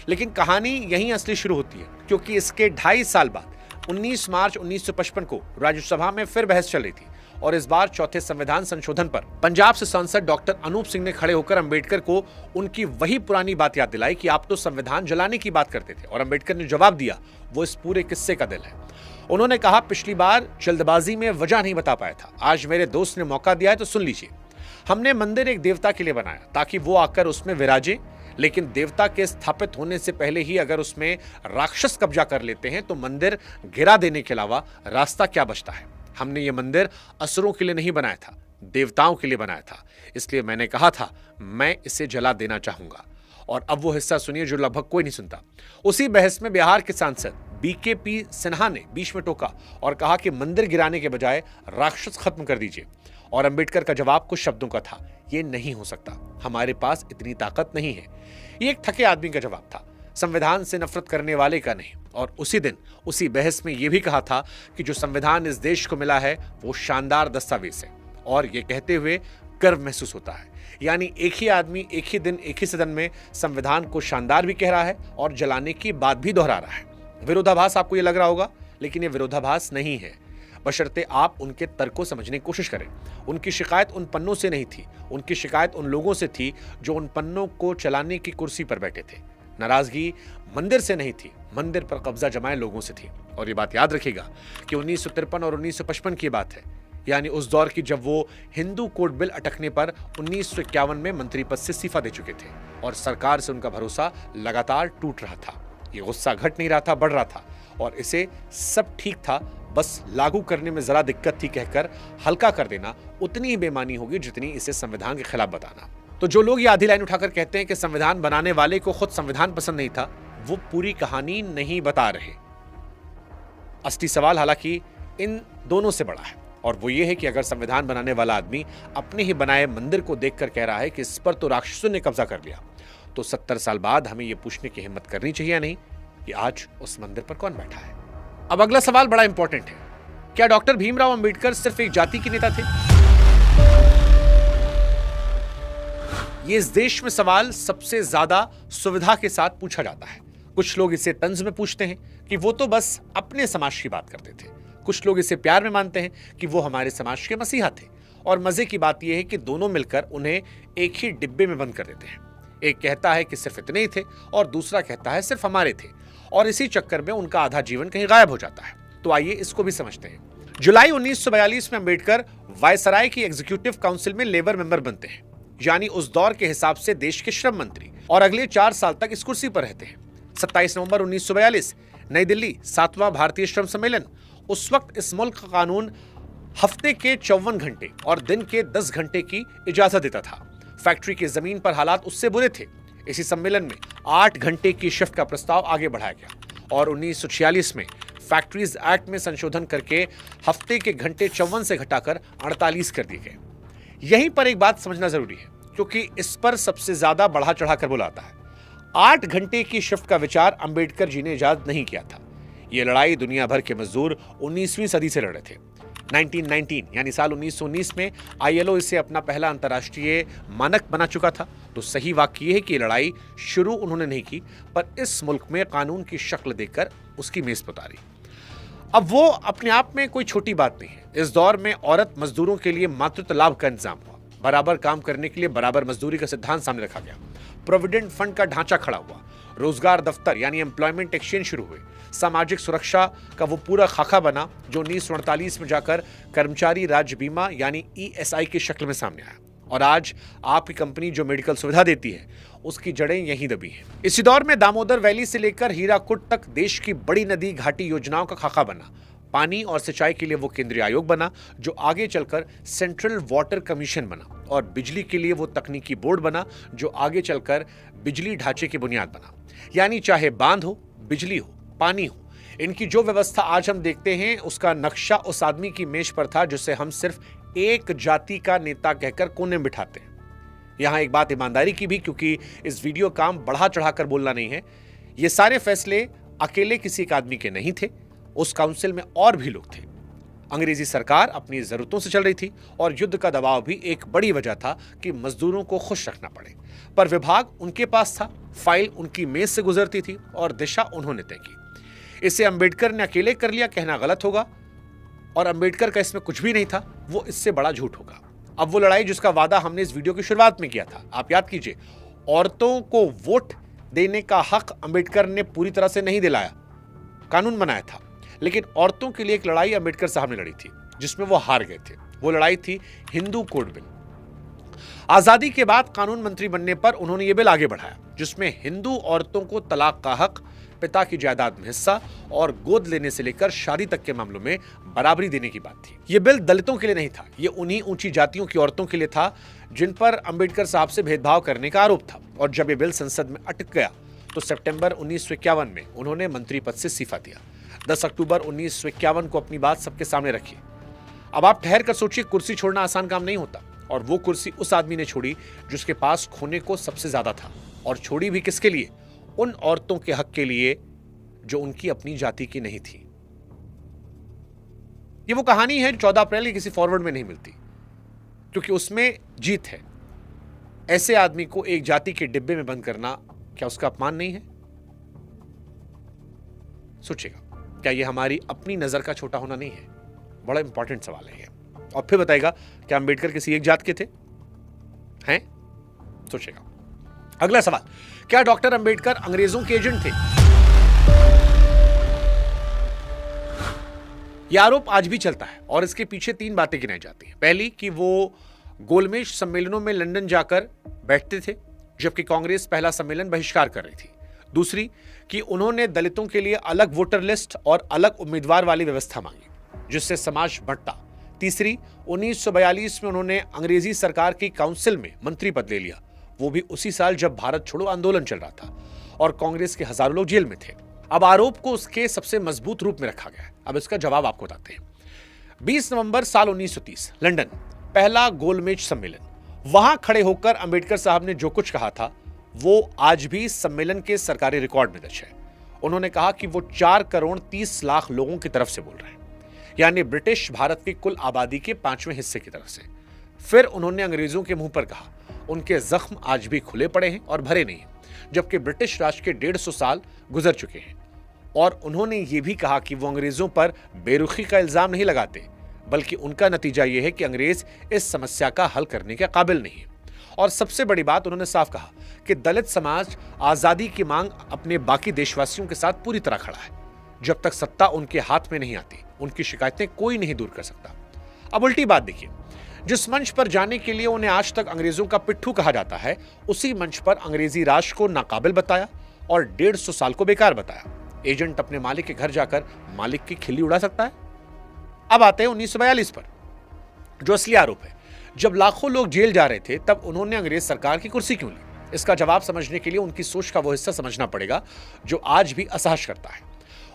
लेकिन कहानी यहीं असली शुरू होती है, क्योंकि इसके 2.5 साल बाद 19 मार्च 1955 को राज्यसभा में फिर बहस चल रही थी और इस बार चौथे संविधान संशोधन पर पंजाब से सांसद डॉक्टर अनूप सिंह ने खड़े होकर अंबेडकर को उनकी वही पुरानी बात याद दिलाई कि आप तो संविधान जलाने की बात करते थे। और अंबेडकर ने जवाब दिया, वो इस पूरे किस्से का दिल है। उन्होंने कहा, पिछली बार जल्दबाजी में वजह नहीं बता पाया था, आज मेरे दोस्त ने मौका दिया है तो सुन लीजिए। हमने मंदिर एक देवता के लिए बनाया ताकि वो आकर उसमें विराजे, लेकिन देवता के स्थापित होने से पहले ही अगर उसमें राक्षस कब्जा कर लेते हैं तो मंदिर गिरा देने के अलावा रास्ता क्या बचता है। हमने ये मंदिर असुरों के लिए नहीं बनाया था, देवताओं के लिए बनाया था, इसलिए मैंने कहा था मैं इसे जला देना चाहूंगा। और अब वो हिस्सा सुनिए जो लगभग कोई नहीं सुनता। उसी बहस में बिहार के सांसद बीकेपी सिन्हा ने बीच में टोका और कहा कि मंदिर गिराने के बजाय राक्षस खत्म कर दीजिए। और अंबेडकर का जवाब कुछ शब्दों का था, ये नहीं हो सकता, हमारे पास इतनी ताकत नहीं है। ये एक थके आदमी का जवाब था, संविधान से नफरत करने वाले का नहीं। और उसी दिन उसी बहस में यह भी कहा था कि जो संविधान इस देश को मिला है वो शानदार दस्तावेज है। और ये कहते हुए गर्व महसूस होता है। यानी एक ही आदमी एक ही दिन एक ही सदन में संविधान को शानदार भी कह रहा है और जलाने की बात भी दोहरा रहा है। विरोधाभास आपको ये लग रहा होगा, लेकिन ये विरोधाभास नहीं है, बशर्ते आप उनके तर्क को समझने की कोशिश करें। उनकी शिकायत उन पन्नों से नहीं थी, उनकी शिकायत उन लोगों से थी जो उन पन्नों को चलाने की कुर्सी पर बैठे थे। नाराजगी मंदिर से नहीं थी, मंदिर पर कब्जा जमाए लोगों से थी। और ये बात याद रखिएगा कि 1953 और 1955 की बात है, यानी उस दौर की जब वो हिंदू कोड बिल अटकने पर 1951 में मंत्री पद से इस्तीफा दे चुके थे और सरकार से उनका भरोसा लगातार टूट रहा था। ये गुस्सा घट नहीं रहा था, बढ़ रहा था। और इसे सब ठीक था, बस लागू करने में जरा दिक्कत थी कहकर हल्का कर देना उतनी ही बेईमानी होगी जितनी इसे संविधान के खिलाफ बताना। तो जो लोग ये आधी लाइन उठाकर कहते हैं कि संविधान बनाने वाले को खुद संविधान पसंद नहीं था, वो पूरी कहानी नहीं बता रहे। असली सवाल हालांकि इन दोनों से बड़ा है, और वो ये है कि अगर संविधान बनाने वाला आदमी अपने ही बनाए मंदिर को देखकर कह रहा है कि इस पर तो राक्षसों ने कब्जा कर लिया, तो 70 साल बाद हमें ये पूछने की हिम्मत करनी चाहिए या नहीं कि आज उस मंदिर पर कौन बैठा है। अब अगला सवाल बड़ा इंपॉर्टेंट है, क्या डॉक्टर भीमराव अंबेडकर सिर्फ एक जाति के नेता थे? ये इस देश में सवाल सबसे ज्यादा सुविधा के साथ पूछा जाता है। कुछ लोग इसे तंज में पूछते हैं कि वो तो बस अपने समाज की बात करते थे, कुछ लोग इसे प्यार में मानते हैं कि वो हमारे समाज के मसीहा थे। और मजे की बात यह है कि दोनों मिलकर उन्हें एक ही डिब्बे में बंद कर देते हैं। एक कहता है कि सिर्फ इतने ही थे और दूसरा कहता है सिर्फ हमारे थे, और इसी चक्कर में उनका आधा जीवन कहीं गायब हो जाता है। तो आइए इसको भी समझते हैं। जुलाई 1942 में अंबेडकर वायसराय की एग्जीक्यूटिव काउंसिल में लेबर मेंबर बनते हैं, यानी उस दौर के हिसाब से देश के श्रम मंत्री, और अगले 4 साल तक इस कुर्सी पर रहते हैं। 27 नवंबर 1942 नई दिल्ली 7वां भारतीय श्रम सम्मेलन। उस वक्त इस मुल्क का कानून हफ्ते के 54 घंटे और दिन के 10 घंटे की इजाजत देता था। फैक्ट्री की जमीन पर हालात उससे बुरे थे। इसी सम्मेलन में 8 घंटे की शिफ्ट का प्रस्ताव आगे बढ़ाया गया और 1946 में फैक्ट्रीज एक्ट में संशोधन करके हफ्ते के घंटे 54 से घटाकर 48 कर दिए गए। यहीं पर एक बात समझना जरूरी है, क्योंकि इस पर सबसे ज्यादा बढ़ा चढ़ाकर बुलाता है। 8 घंटे की शिफ्ट का विचार अंबेडकर जी ने इजाद नहीं किया था। यह लड़ाई दुनिया भर के मजदूर 19वीं सदी से लड़े थे। 1919 यानी साल 1919 में ILO इसे अपना पहला अंतर्राष्ट्रीय मानक बना चुका था। तो सही वाक्य यह है कि लड़ाई शुरू उन्होंने नहीं की, पर इस मुल्क में कानून की शक्ल देखकर उसकी मेज पर उतारी। अब वो अपने आप में कोई छोटी बात नहीं है। इस दौर में औरत मजदूरों के लिए मातृत्व लाभ का इंतजाम हुआ, बराबर काम करने के लिए बराबर मजदूरी का सिद्धांत सामने रखा गया, प्रोविडेंट फंड का ढांचा खड़ा हुआ, रोजगार दफ्तर यानी एम्प्लॉयमेंट एक्सचेंज शुरू हुए, सामाजिक सुरक्षा का वो पूरा खाका बना जो 1948 में जाकर कर्मचारी राज्य बीमा यानी ESI की शक्ल में सामने आया। और आज आपकी कंपनी जो मेडिकल सुविधा देती है उसकी जड़ें यहीं दबी हैं। इसी दौर में दामोदर वैली से लेकर हीराकुड तक देश की बड़ी नदी घाटी योजनाओं का खाका बना। पानी और सिंचाई के लिए वो केंद्रीय आयोग बना जो आगे चलकर सेंट्रल वाटर कमीशन बना, और बिजली के लिए वो तकनीकी बोर्ड बना जो आगे चलकर बिजली ढांचे की बुनियाद बना। यानी चाहे बांध हो, बिजली हो, पानी हो, इनकी जो व्यवस्था आज हम देखते हैं उसका नक्शा उस आदमी की मेज पर था जिसे हम सिर्फ एक जाति का नेता कहकर कोने में बिठाते हैं। यहां एक बात ईमानदारी की भी, क्योंकि इस वीडियो काम बढ़ा चढ़ाकर बोलना नहीं है। ये सारे फैसले अकेले किसी एक आदमी के नहीं थे, उस काउंसिल में और भी लोग थे। अंग्रेजी सरकार अपनी जरूरतों से चल रही थी और युद्ध का दबाव भी एक बड़ी वजह था कि मजदूरों को खुश रखना पड़े। पर विभाग उनके पास था, फाइल उनकी मेज से गुजरती थी और दिशा उन्होंने तय की। इसे अंबेडकर ने अकेले कर लिया कहना गलत होगा और अंबेडकर का इसमें कुछ भी नहीं था, वो इससे बड़ा झूठ होगा। अब वो लड़ाई जिसका वादा हमने इस वीडियो की शुरुआत में किया था, आप याद कीजिए, औरतों को वोट देने का हक अंबेडकर ने पूरी तरह से नहीं दिलाया, कानून बनाया था, लेकिन औरतों के लिए एक लड़ाई अंबेडकर साहब ने लड़ी थी जिसमें वो हार गए थे। वो लड़ाई थी हिंदू कोड बिल। आजादी के बाद कानून मंत्री बनने पर उन्होंने ये बिल आगे बढ़ाया जिसमें हिंदू औरतों को तलाक का हक, पिता की जायदाद में हिस्सा और गोद लेने से लेकर शादी तक के मामलों में बराबरी देने की बात थी। यह बिल दलितों के लिए नहीं था, यह उन्हीं ऊंची जातियों की औरतों के लिए था जिन पर अंबेडकर साहब से भेदभाव करने का आरोप था। और जब यह बिल संसद में अटक गया तो सितंबर 1951 में उन्होंने मंत्री पद से इस्तीफा दिया। 10 अक्टूबर 1951 को अपनी बात सबके सामने रखी। अब आप ठहर कर सोचिए, कुर्सी छोड़ना आसान काम नहीं होता और वो कुर्सी उस आदमी ने छोड़ी जिसके पास खोने को सबसे ज्यादा था, और छोड़ी भी किसके लिए? उन औरतों के हक के लिए जो उनकी अपनी जाति की नहीं थी। ये वो कहानी है जो 14 अप्रैल की किसी फॉरवर्ड में नहीं मिलती, क्योंकि उसमें जीत है। ऐसे आदमी को एक जाति के डिब्बे में बंद करना क्या उसका अपमान नहीं है? सोचिएगा, क्या ये हमारी अपनी नजर का छोटा होना नहीं है? बड़ा इंपॉर्टेंट सवाल है ये। और फिर बताएगा, क्या अंबेडकर किसी एक जात के थे? हैं? सोचिएगा। अगला सवाल, क्या डॉक्टर अंबेडकर अंग्रेजों के एजेंट थे? यह आरोप आज भी चलता है और इसके पीछे 3 बातें गिनाई जाती हैं। पहली, कि वो गोलमेज सम्मेलनों में लंदन जाकर बैठते थे जबकि कांग्रेस पहला सम्मेलन बहिष्कार कर रही थी। दूसरी, कि उन्होंने दलितों के लिए अलग वोटर लिस्ट और अलग उम्मीदवार वाली व्यवस्था मांगी जिससे समाज बंटता। तीसरी, 1942 में उन्होंने अंग्रेजी सरकार की काउंसिल में मंत्री पद ले लिया, वो भी उसी साल जब भारत छोड़ो आंदोलन चल रहा था और कांग्रेस के हजारों लोग जेल में थे। अब आरोप को उसके सबसे मजबूत रूप में रखा गया। अब इसका जवाब आपको बताते हैं। 20 नवंबर साल 1930 लंदन, पहला गोलमेज सम्मेलन। वहां खड़े होकर अंबेडकर साहब ने जो कुछ कहा था वो आज भी सम्मेलन के सरकारी रिकॉर्ड में दर्ज है। उन्होंने कहा कि वो 4 करोड़ 30 लाख लोगों की तरफ से बोल रहे हैं, यानी ब्रिटिश भारत की कुल आबादी के 5वें हिस्से की तरफ से। फिर उन्होंने अंग्रेजों के मुंह पर कहा, उनके जख्म आज भी खुले पड़े हैं और भरे नहीं, जबकि ब्रिटिश राज के 150 साल गुजर चुके हैं। और उन्होंने ये भी कहा कि वो अंग्रेजों पर बेरुखी का इल्जाम नहीं लगाते, बल्कि उनका नतीजा यह है कि अंग्रेज इस समस्या का हल करने के काबिल नहीं है। और सबसे बड़ी बात, उन्होंने साफ कहा कि दलित समाज आजादी की मांग अपने बाकी देशवासियों के साथ पूरी तरह खड़ा है। जब तक सत्ता उनके हाथ में नहीं आती, उनकी शिकायतें कोई नहीं दूर कर सकता। अब उल्टी बात देखिए, जिस मंच पर जाने के लिए उन्हें आज तक अंग्रेजों का पिट्ठू कहा जाता है, उसी मंच पर अंग्रेजी राज को नाकाबिल बताया और 150 साल को बेकार बताया। एजेंट अपने मालिक के घर जाकर मालिक की खिल्ली उड़ा सकता है? अब आते हैं 1942 पर, जो असली आरोप है। जब लाखों लोग जेल जा रहे थे तब उन्होंने अंग्रेज सरकार की कुर्सी क्यों ली? इसका जवाब समझने के लिए उनकी सोच का वो हिस्सा समझना पड़ेगा जो आज भी असहज करता है।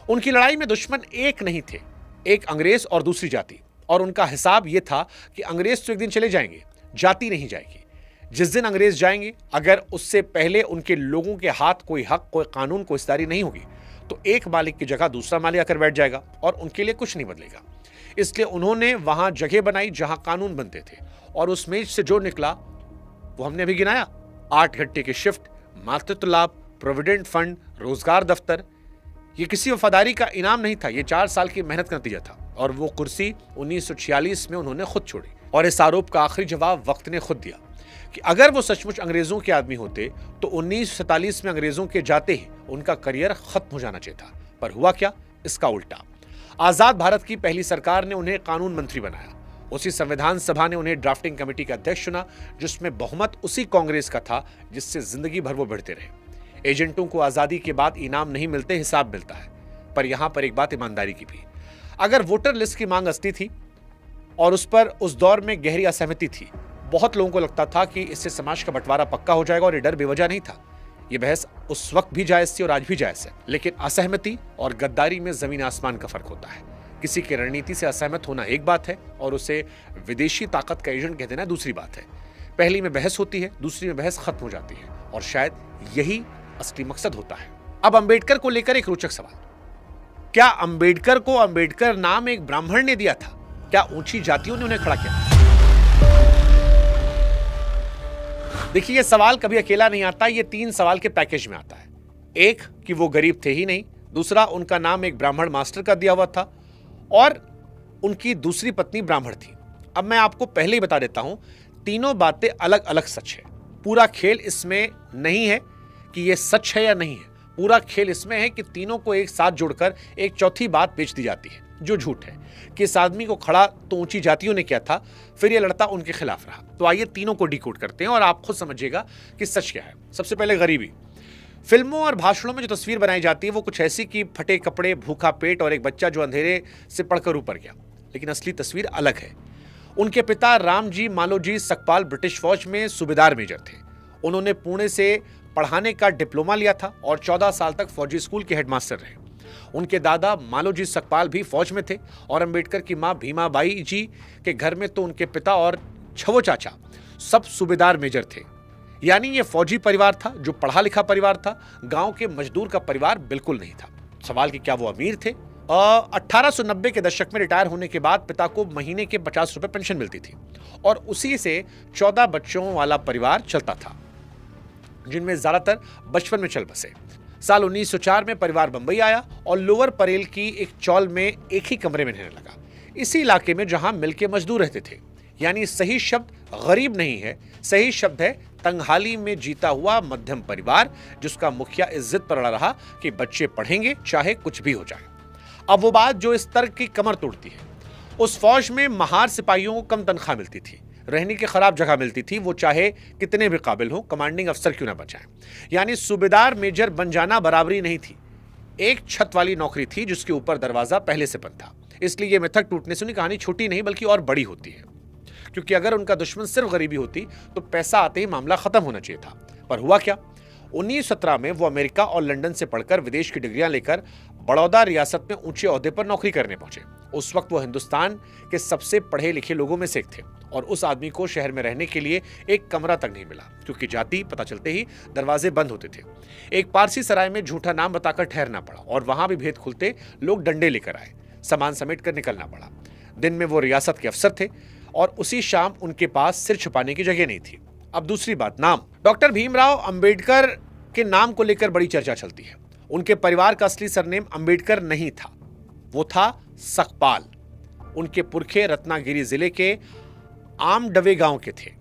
उनकी लड़ाई में दुश्मन एक नहीं थे, एक अंग्रेज और दूसरी जाति। और उनका हिसाब यह था कि अंग्रेज तो एक दिन चले जाएंगे, जाति नहीं जाएगी। जिस दिन अंग्रेज जाएंगे, अगर उससे पहले उनके लोगों के हाथ कोई हक, कोई कानून, कोई इस्तारी नहीं होगी, तो एक मालिक की जगह दूसरा मालिक आकर बैठ जाएगा और उनके लिए कुछ नहीं बदलेगा। इसलिए उन्होंने वहां जगह बनाई जहां कानून बनते थे, और उस मेज से जो निकला वो हमने अभी गिनाया। 8 घंटे की शिफ्ट, मातृत्व लाभ, प्रोविडेंट फंड, रोजगार दफ्तर। ये किसी वफादारी का इनाम नहीं था, ये 4 साल की मेहनत का नतीजा था। और वो कुर्सी 1946 में उन्होंने खुद छोड़ी। और इस आरोप का आखिरी जवाब वक्त ने खुद दिया कि अगर वो सचमुच अंग्रेजों के आदमी होते तो 1947 में अंग्रेजों के जाते ही उनका करियर खत्म हो जाना चाहिए था। पर हुआ क्या? इसका उल्टा। आजाद भारत की पहली सरकार ने उन्हें कानून मंत्री बनाया। उसी संविधान सभा ने उन्हें ड्राफ्टिंग कमेटी का अध्यक्ष चुना, जिसमें बहुमत उसी कांग्रेस का था जिससे जिंदगी भर वो भिड़ते रहे। एजेंटों को आजादी के बाद इनाम नहीं मिलते, हिसाब मिलता है। पर यहां पर एक बात ईमानदारी की भी, अगर वोटर लिस्ट की मांग असली थी और उस पर उस दौर में गहरी असहमति थी, बहुत लोगों को लगता था कि इससे समाज का बंटवारा पक्का हो जाएगा, और ये डर बेवजह नहीं था। ये बहस उस वक्त भी जायज थी और आज भी जायज है। लेकिन असहमति और गद्दारी में जमीन आसमान का फर्क होता है। किसी की रणनीति से असहमत होना एक बात है और उसे विदेशी ताकत का एजेंट कह देना दूसरी बात है। पहली में बहस होती है, दूसरी में बहस खत्म हो जाती है, और शायद यही असली मकसद होता है। अब अंबेडकर को लेकर एक रोचक सवाल, क्या अंबेडकर को अंबेडकर नाम एक ब्राह्मण ने दिया था? क्या ऊंची जातियों ने उन्हें खड़ा किया? देखिए, यह सवाल कभी अकेला नहीं आता, यह 3 सवाल के पैकेज में आता है। एक कि वो गरीब थे ही नहीं, दूसरा उनका नाम एक ब्राह्मण मास्टर का दिया हुआ था, और उनकी दूसरी पत्नी ब्राह्मण थी। अब मैं आपको पहले ही बता देता हूं, तीनों बातें अलग अलग सच है। पूरा खेल इसमें नहीं है कि यह सच है या नहीं है, पूरा खेल इसमें है कि तीनों को एक साथ जोड़कर एक चौथी बात बेच दी जाती है जो झूठ है, कि इस आदमी को खड़ा तो ऊंची जातियों ने किया था, फिर यह लड़ता उनके खिलाफ रहा। तो आइए तीनों को डिकोड करते हैं और आप खुद समझिएगा कि सच क्या है। सबसे पहले गरीबी। फिल्मों और भाषणों में जो तस्वीर बनाई जाती है वो कुछ ऐसी कि फटे कपड़े, भूखा पेट और एक बच्चा जो अंधेरे से पढ़कर ऊपर गया, लेकिन असली तस्वीर अलग है। उनके पिता रामजी मालोजी सकपाल ब्रिटिश फौज में सूबेदार मेजर थे। उन्होंने पुणे से पढ़ाने का डिप्लोमा लिया था और 14 साल तक फौजी स्कूल के हेडमास्टर रहे। उनके दादा मालोजी सकपाल भी फौज में थे और अंबेडकर की मां भीमाबाई जी के घर में तो उनके पिता और छवो चाचा सब सूबेदार मेजर थे। यानी ये फौजी परिवार था जो पढ़ा लिखा परिवार था, गांव के मजदूर का परिवार बिल्कुल नहीं था। सवाल कि क्या वो अमीर थे? 1890 के दशक में रिटायर होने के बाद पिता को महीने के 50 रुपए पेंशन मिलती थी और उसी से 14 बच्चों वाला परिवार चलता था, जिनमें ज्यादातर बचपन में चल बसे। साल 1904 में परिवार बंबई आया और लोअर परेल की एक चौल में एक ही कमरे में रहने लगा, इसी इलाके में जहां मिल के मजदूर रहते थे। यानी सही शब्द गरीब नहीं है, सही शब्द है तंगहाली में जीता हुआ मध्यम परिवार, जिसका मुखिया इस जिद पर अड़ा रहा कि बच्चे पढ़ेंगे चाहे कुछ भी हो जाए। अब वो बात जो इस तर्क की कमर तोड़ती है। उस फौज में महार सिपाहियों को कम तनख्वाह मिलती थी, रहने की खराब जगह मिलती थी, वो चाहे कितने भी काबिल हो, कमांडिंग अफसर क्यों ना बन जाए। यानी सूबेदार मेजर बन जाना बराबरी नहीं थी, एक छत वाली नौकरी थी जिसके ऊपर दरवाजा पहले से बंद था। इसलिए यह मिथक टूटने से उनकी कहानी छोटी नहीं बल्कि और बड़ी होती है, क्योंकि अगर उनका दुश्मन सिर्फ गरीबी होती तो पैसा आते ही मामला खत्म होना चाहिए था। पर हुआ क्या? 1917 में वो अमेरिका और लंदन से पढ़कर विदेश की डिग्रियां लेकर बड़ौदा रियासत में ऊंचे ओहदे पर नौकरी करने पहुंचे। उस वक्त वो हिंदुस्तान के सबसे पढ़े लिखे लोगों में से एक थे और उस आदमी को शहर में रहने के लिए एक कमरा तक नहीं मिला, क्योंकि जाति पता चलते ही दरवाजे बंद होते थे। एक पारसी सराय में झूठा नाम बताकर ठहरना पड़ा और वहां भी भेद खुलते लोग डंडे लेकर आए, सामान समेट कर निकलना पड़ा। दिन में वो रियासत के अफसर थे और उसी शाम उनके पास सिर छुपाने की जगह नहीं थी। अब दूसरी बात, नाम। डॉक्टर भीमराव अंबेडकर के नाम को लेकर बड़ी चर्चा चलती है। उनके परिवार का असली सरनेम अंबेडकर नहीं था, वो था सकपाल। उनके पुरखे रत्नागिरी जिले के आमडवे गांव के थे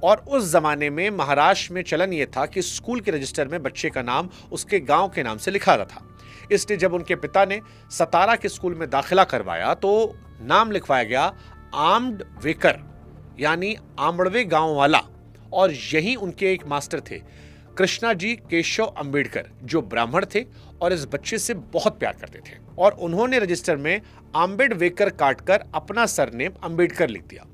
और उस जमाने में महाराष्ट्र में चलन यह था कि स्कूल के रजिस्टर में बच्चे का नाम उसके गांव के नाम से लिखा था। इसलिए जब उनके पिता ने सतारा के स्कूल में दाखिला करवाया तो नाम लिखवाया गया आमडवेकर, यानी आमड़वे गांव वाला। और यही उनके एक मास्टर थे कृष्णा जी केशव अंबेडकर, जो ब्राह्मण थे और इस बच्चे से बहुत प्यार करते थे, और उन्होंने रजिस्टर में आम्बेडवेकर काटकर अपना सरनेम अंबेडकर लिख दिया।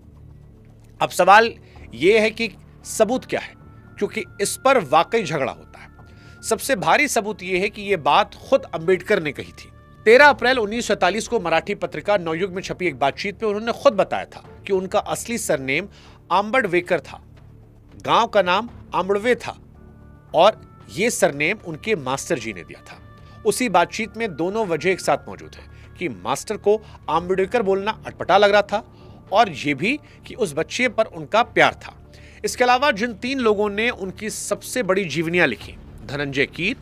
अब सवाल यह है कि सबूत क्या है, क्योंकि इस पर वाकई झगड़ा होता है। सबसे भारी सबूत यह है कि यह बात खुद अंबेडकर ने कही थी। 13 अप्रैल 1947 को मराठी पत्रिका नवयुग में छपी एक बातचीत में उन्होंने खुद बताया था कि उनका असली सरनेम आम्बेडवेकर था, गांव का नाम आमड़वे था और यह सरनेम उनके मास्टर जी ने दिया था। उसी बातचीत में दोनों वजह एक साथ मौजूद है कि मास्टर को आम्बेडकर बोलना अटपटा लग रहा था और यह भी कि उस बच्चे पर उनका प्यार था। इसके अलावा जिन 3 लोगों ने उनकी सबसे बड़ी जीवनियां लिखी, धनंजय कीर,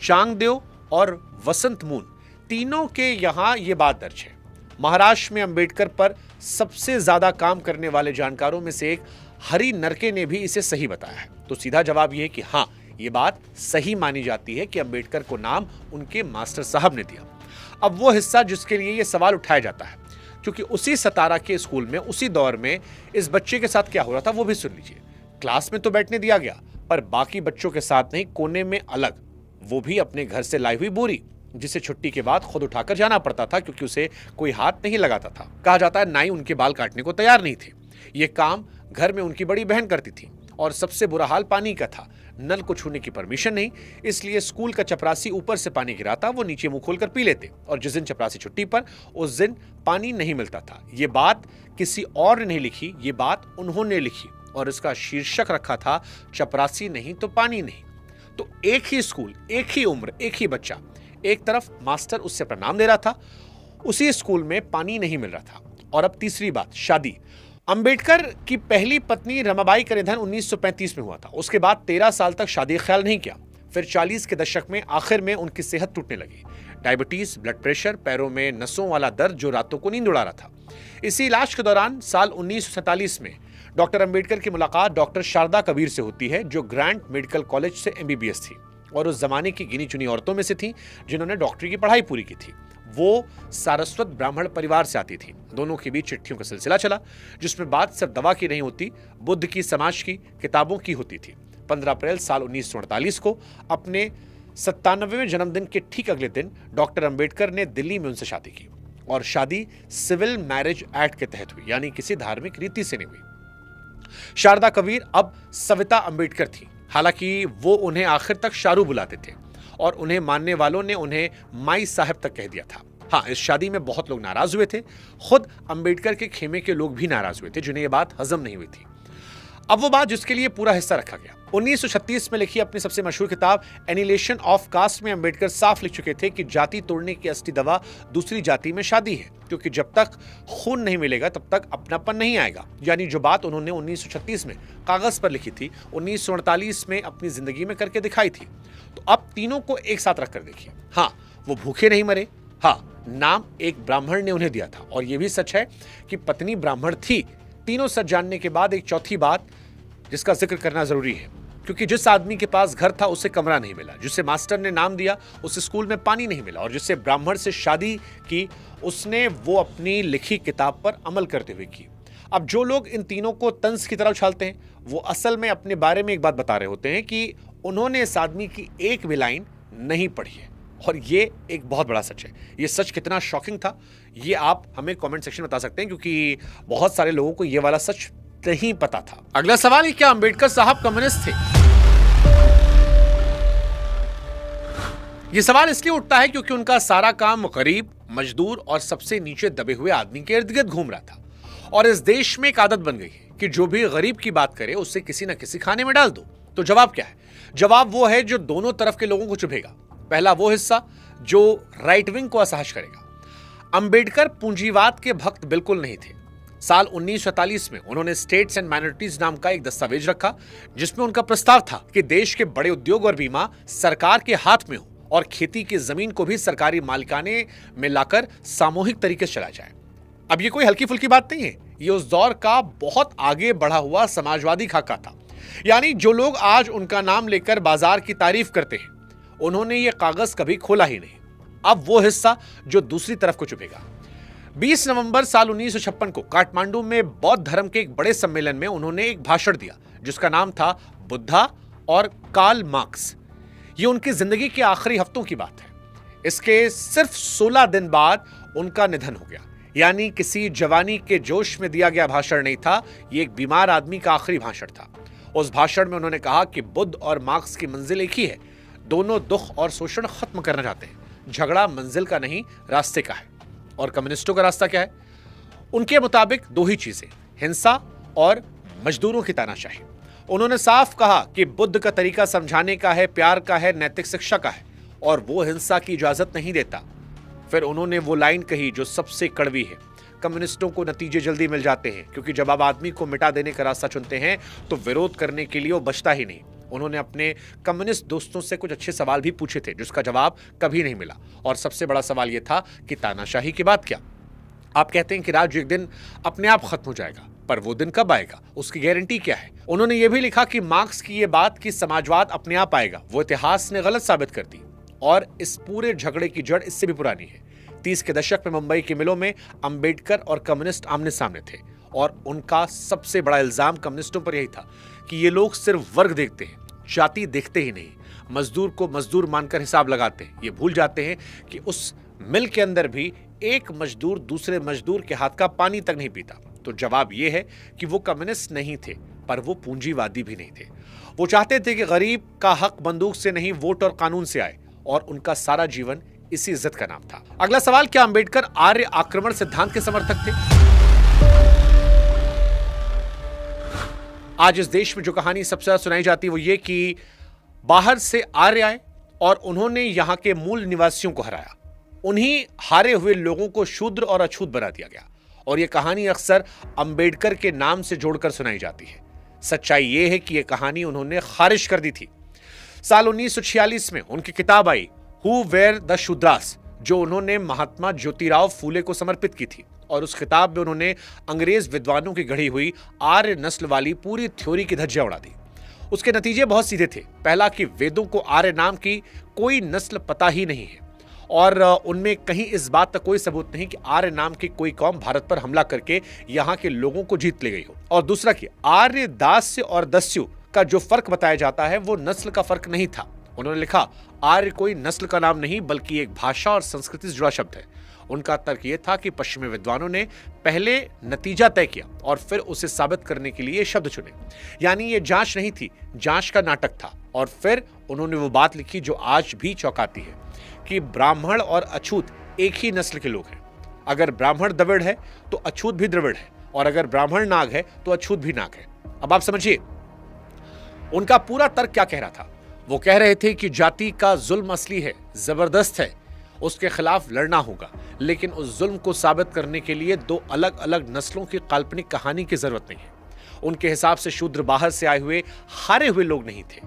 चांगदेव और वसंत मून, तीनों के यहां यह बात दर्ज है। महाराष्ट्र में अंबेडकर पर सबसे ज्यादा काम करने वाले जानकारों में से एक हरि नरके ने भी इसे सही बताया है। तो सीधा जवाब यह है कि हां, यह बात सही मानी जाती है कि अंबेडकर को नाम उनके मास्टर साहब ने दिया। अब वो हिस्सा जिसके लिए यह सवाल उठाया जाता है, क्योंकि उसी सतारा के स्कूल में उसी दौर में इस बच्चे के साथ क्या हो रहा था वो भी सुन लीजिए। क्लास में तो बैठने दिया गया, पर बाकी बच्चों के साथ नहीं, कोने में अलग, वो भी अपने घर से लाई हुई बोरी, जिसे छुट्टी के बाद खुद उठाकर जाना पड़ता था क्योंकि उसे कोई हाथ नहीं लगाता था। कहा जाता है नाई उनके बाल काटने को तैयार नहीं थे। ये काम घर में उनकी बड़ी बहन करती थी और सबसे बुरा हाल पानी का था। नल को छूने की परमिशन नहीं, इसलिए स्कूल का चपरासी ऊपर से पानी गिराता, वो नीचे मुंह खोलकर पी लेते और जिस दिन चपरासी छुट्टी पर, उस दिन पानी नहीं मिलता था। ये बात किसी और ने नहीं लिखी, ये बात उन्होंने लिखी और इसका शीर्षक रखा था चपरासी नहीं तो पानी नहीं। तो एक ही स्कूल, एक ही उम्र, एक ही बच्चा, एक तरफ मास्टर उससे प्रणाम दे रहा था, उसी स्कूल में पानी नहीं मिल रहा था। और अब तीसरी बात, शादी। अंबेडकर की पहली पत्नी रमाबाई का निधन 1935 में हुआ था। उसके बाद 13 साल तक शादी का ख्याल नहीं किया। फिर 40 के दशक में आखिर में उनकी सेहत टूटने लगी। डायबिटीज, ब्लड प्रेशर, पैरों में नसों वाला दर्द जो रातों को नींद उड़ा रहा था। इसी इलाज के दौरान साल 1947 में डॉक्टर अंबेडकर की मुलाकात डॉक्टर शारदा कबीर से होती है, जो ग्रांट मेडिकल कॉलेज से MBBS थी और उस जमाने की गिनी चुनी औरतों में से थी जिन्होंने डॉक्टरी की पढ़ाई पूरी की थी। वो सारस्वत ब्राह्मण परिवार से आती थी। दोनों के बीच चिट्ठियों का सिलसिला चला, जिसमें बात सिर्फ दवा की नहीं होती, बुद्ध की, समाज की, किताबों की होती थी। 15 अप्रैल साल 1948 को अपने 97वें जन्मदिन के ठीक अगले दिन डॉक्टर अंबेडकर ने दिल्ली में उनसे शादी की और शादी सिविल मैरिज एक्ट के तहत हुई, यानी किसी धार्मिक रीति से नहीं हुई। शारदा कबीर अब सविता अंबेडकर थी। हालांकि वो उन्हें आखिर तक शारू बुलाते थे और उन्हें मानने वालों ने उन्हें माई साहब तक कह दिया था। हाँ, इस शादी में बहुत लोग नाराज हुए थे। खुद अंबेडकर के खेमे के लोग भी नाराज हुए थे, जिन्हें यह बात हजम नहीं हुई थी। अब वो बात जिसके लिए पूरा हिस्सा रखा गया। 1936 में लिखी अपनी सबसे मशहूर किताब एनिहिलेशन ऑफ कास्ट में अंबेडकर साफ लिख चुके थे कि जाति तोड़ने की असली दवा दूसरी जाति में शादी है, क्योंकि जब तक खून नहीं मिलेगा तब तक अपनापन नहीं आएगा। यानी जो बात उन्होंने 1936 में कागज पर लिखी थी, 1948 में अपनी जिंदगी में करके दिखाई थी। तो अब तीनों को एक साथ रखकर देखिए। हाँ, वो भूखे नहीं मरे। हाँ, नाम एक ब्राह्मण ने उन्हें दिया था और यह भी सच है कि पत्नी ब्राह्मण थी। तीनों सच जानने के बाद एक चौथी बात जिसका जिक्र करना जरूरी है, क्योंकि जिस आदमी के पास घर था उसे कमरा नहीं मिला, जिसे मास्टर ने नाम दिया उसे स्कूल में पानी नहीं मिला, और जिसे ब्राह्मण से शादी की उसने वो अपनी लिखी किताब पर अमल करते हुए की। अब जो लोग इन तीनों को तंज की तरह उछालते हैं, वो असल में अपने बारे में एक बात बता रहे होते हैं कि उन्होंने इस आदमी की एक भी लाइन नहीं पढ़ी है। और ये एक बहुत बड़ा सच है। ये सच कितना शॉकिंग था, ये आप हमें कमेंट सेक्शन में बता सकते हैं, क्योंकि बहुत सारे लोगों को ये वाला सच नहीं पता था। अगला सवाल है, क्या अंबेडकर साहब कम्युनिस्ट थे? यह सवाल इसलिए उठता है क्योंकि उनका सारा काम गरीब, मजदूर और सबसे नीचे दबे हुए आदमी के इर्द गिर्द घूम रहा था। और इस देश में एक आदत बन गई है कि जो भी गरीब की बात करे उसे किसी न किसी खाने में डाल दो। तो जवाब क्या है? जवाब वो है जो दोनों तरफ के लोगों को चुभेगा। पहला वो हिस्सा जो राइट विंग को असहज करेगा। अंबेडकर पूंजीवाद के भक्त बिल्कुल नहीं थे। साल 1947 में उन्होंने स्टेट्स एंड माइनॉरिटीज नाम का एक दस्तावेज रखा, जिसमें उनका प्रस्ताव था कि देश के बड़े उद्योग और बीमा सरकार के हाथ में हो और खेती की जमीन को भी सरकारी मालिकाने में लाकर सामूहिक तरीके से चलाया जाए। अब ये कोई हल्की फुल्की बात नहीं है, ये उस दौर का बहुत आगे बढ़ा हुआ समाजवादी खाका था। यानी जो लोग आज उनका नाम लेकर बाजार की तारीफ करते हैं, उन्होंने ये कागज कभी खोला ही नहीं। अब वो हिस्सा जो दूसरी तरफ को चुभेगा। 20 नवंबर साल 1956 को काठमांडू में बौद्ध धर्म के एक बड़े सम्मेलन में उन्होंने एक भाषण दिया, जिसका नाम था बुद्धा और कार्ल मार्क्स। ये उनकी जिंदगी के आखिरी हफ्तों की बात है। इसके सिर्फ 16 दिन बाद उनका निधन हो गया। यानी किसी जवानी के जोश में दिया गया भाषण नहीं था, ये एक बीमार आदमी का आखिरी भाषण था। उस भाषण में उन्होंने कहा कि बुद्ध और मार्क्स की मंजिल एक ही है, दोनों दुख और शोषण खत्म करना चाहते हैं। झगड़ा मंजिल का नहीं, रास्ते का है। और कम्युनिस्टों का रास्ता क्या है? उनके मुताबिक दो ही चीजें, हिंसा और मजदूरों की तानाशाही। उन्होंने साफ कहा कि बुद्ध का तरीका समझाने का है, प्यार का है, नैतिक शिक्षा का है, और वो हिंसा की इजाजत नहीं देता। फिर उन्होंने वो लाइन कही जो सबसे कड़वी है, कम्युनिस्टों को नतीजे जल्दी मिल जाते हैं, क्योंकि जब आप आदमी को मिटा देने का रास्ता चुनते हैं तो विरोध करने के लिए वो बचता ही नहीं। उन्होंने अपने कम्युनिस्ट दोस्तों से कुछ अच्छे सवाल भी पूछे थे, जिसका जवाब कभी नहीं मिला। और सबसे बड़ा सवाल यह था कि तानाशाही के बाद क्या? आप कहते हैं कि राज्य एक दिन अपने आप खत्म हो जाएगा, पर वो दिन कब आएगा, उसकी गारंटी क्या है? उन्होंने ये भी लिखा कि मार्क्स की ये बात कि समाजवाद अपने आप आएगा, वो इतिहास ने गलत साबित कर दी। और इस पूरे झगड़े की जड़ इससे भी पुरानी है। 30 के दशक में मुंबई की मिलों में अंबेडकर और कम्युनिस्ट आमने सामने थे, और उनका सबसे बड़ा इल्जाम कम्युनिस्टों पर यही था कि ये लोग सिर्फ वर्ग देखते हैं, जाति देखते ही नहीं। मजदूर को मजदूर मानकर हिसाब लगाते हैं। ये भूल जाते हैं कि उस मिल के अंदर भी एक मजदूर दूसरे मजदूर के हाथ का पानी तक नहीं पीता। तो जवाब यह है कि वो कम्युनिस्ट नहीं थे, पर वो पूंजीवादी भी नहीं थे। वो चाहते थे कि गरीब का हक बंदूक से नहीं, वोट और कानून से आए, और उनका सारा जीवन इसी इज्जत का नाम था। अगला सवाल, क्या अंबेडकर आर्य आक्रमण सिद्धांत के समर्थक थे? आज इस देश में जो कहानी सबसे ज्यादा सुनाई जाती है वो ये कि बाहर से आर्य आए और उन्होंने यहां के मूल निवासियों को हराया। उन्हीं हारे हुए लोगों को शूद्र और अछूत बना दिया गया। और यह कहानी अक्सर अंबेडकर के नाम से जोड़कर सुनाई जाती है। सच्चाई यह है कि यह कहानी उन्होंने खारिज कर दी थी। साल 1946 में उनकी किताब I who were the Shudras, जो उन्होंने महात्मा ज्योतिराव फूले को समर्पित की थी। और उस किताब में उन्होंने अंग्रेज विद्वानों की गढ़ी हुई आर्य नस्ल वाली पूरी थ्योरी की धज्जियां उड़ा दी। उसके नतीजे बहुत सीधे थे। पहला कि वेदों को आर्य नाम की कोई नस्ल पता ही नहीं है और उनमें कहीं इस बात का कोई सबूत नहीं कि आर्य नाम की कोई कौम भारत पर हमला करके यहां के लोगों को जीत ले गई हो। और दूसरा कि आर्य दास्य और दस्यु का जो फर्क बताया जाता है वो नस्ल का फर्क नहीं था। उन्होंने लिखा आर्य कोई नस्ल का नाम नहीं बल्कि एक भाषा और संस्कृति से जुड़ा शब्द है। उनका तर्क यह था कि पश्चिमी विद्वानों ने पहले नतीजा तय किया और फिर उसे साबित करने के लिए शब्द चुने। यानी ये जांच नहीं थी, जांच का नाटक था। और फिर उन्होंने वो बात लिखी जो आज भी चौंकाती है कि ब्राह्मण और अछूत एक ही नस्ल के लोग हैं। अगर ब्राह्मण द्रविड़ है तो अछूत भी द्रविड़ है, और अगर ब्राह्मण नाग है तो अछूत भी नाग है। अब आप समझिए उनका पूरा तर्क क्या कह रहा था। वो कह रहे थे कि जाति का जुल्म असली है, जबरदस्त है, उसके खिलाफ लड़ना होगा, लेकिन उस जुल्म को साबित करने के लिए दो अलग अलग नस्लों की काल्पनिक कहानी की जरूरत नहीं है। उनके हिसाब से शूद्र बाहर से आए हुए हारे हुए लोग नहीं थे,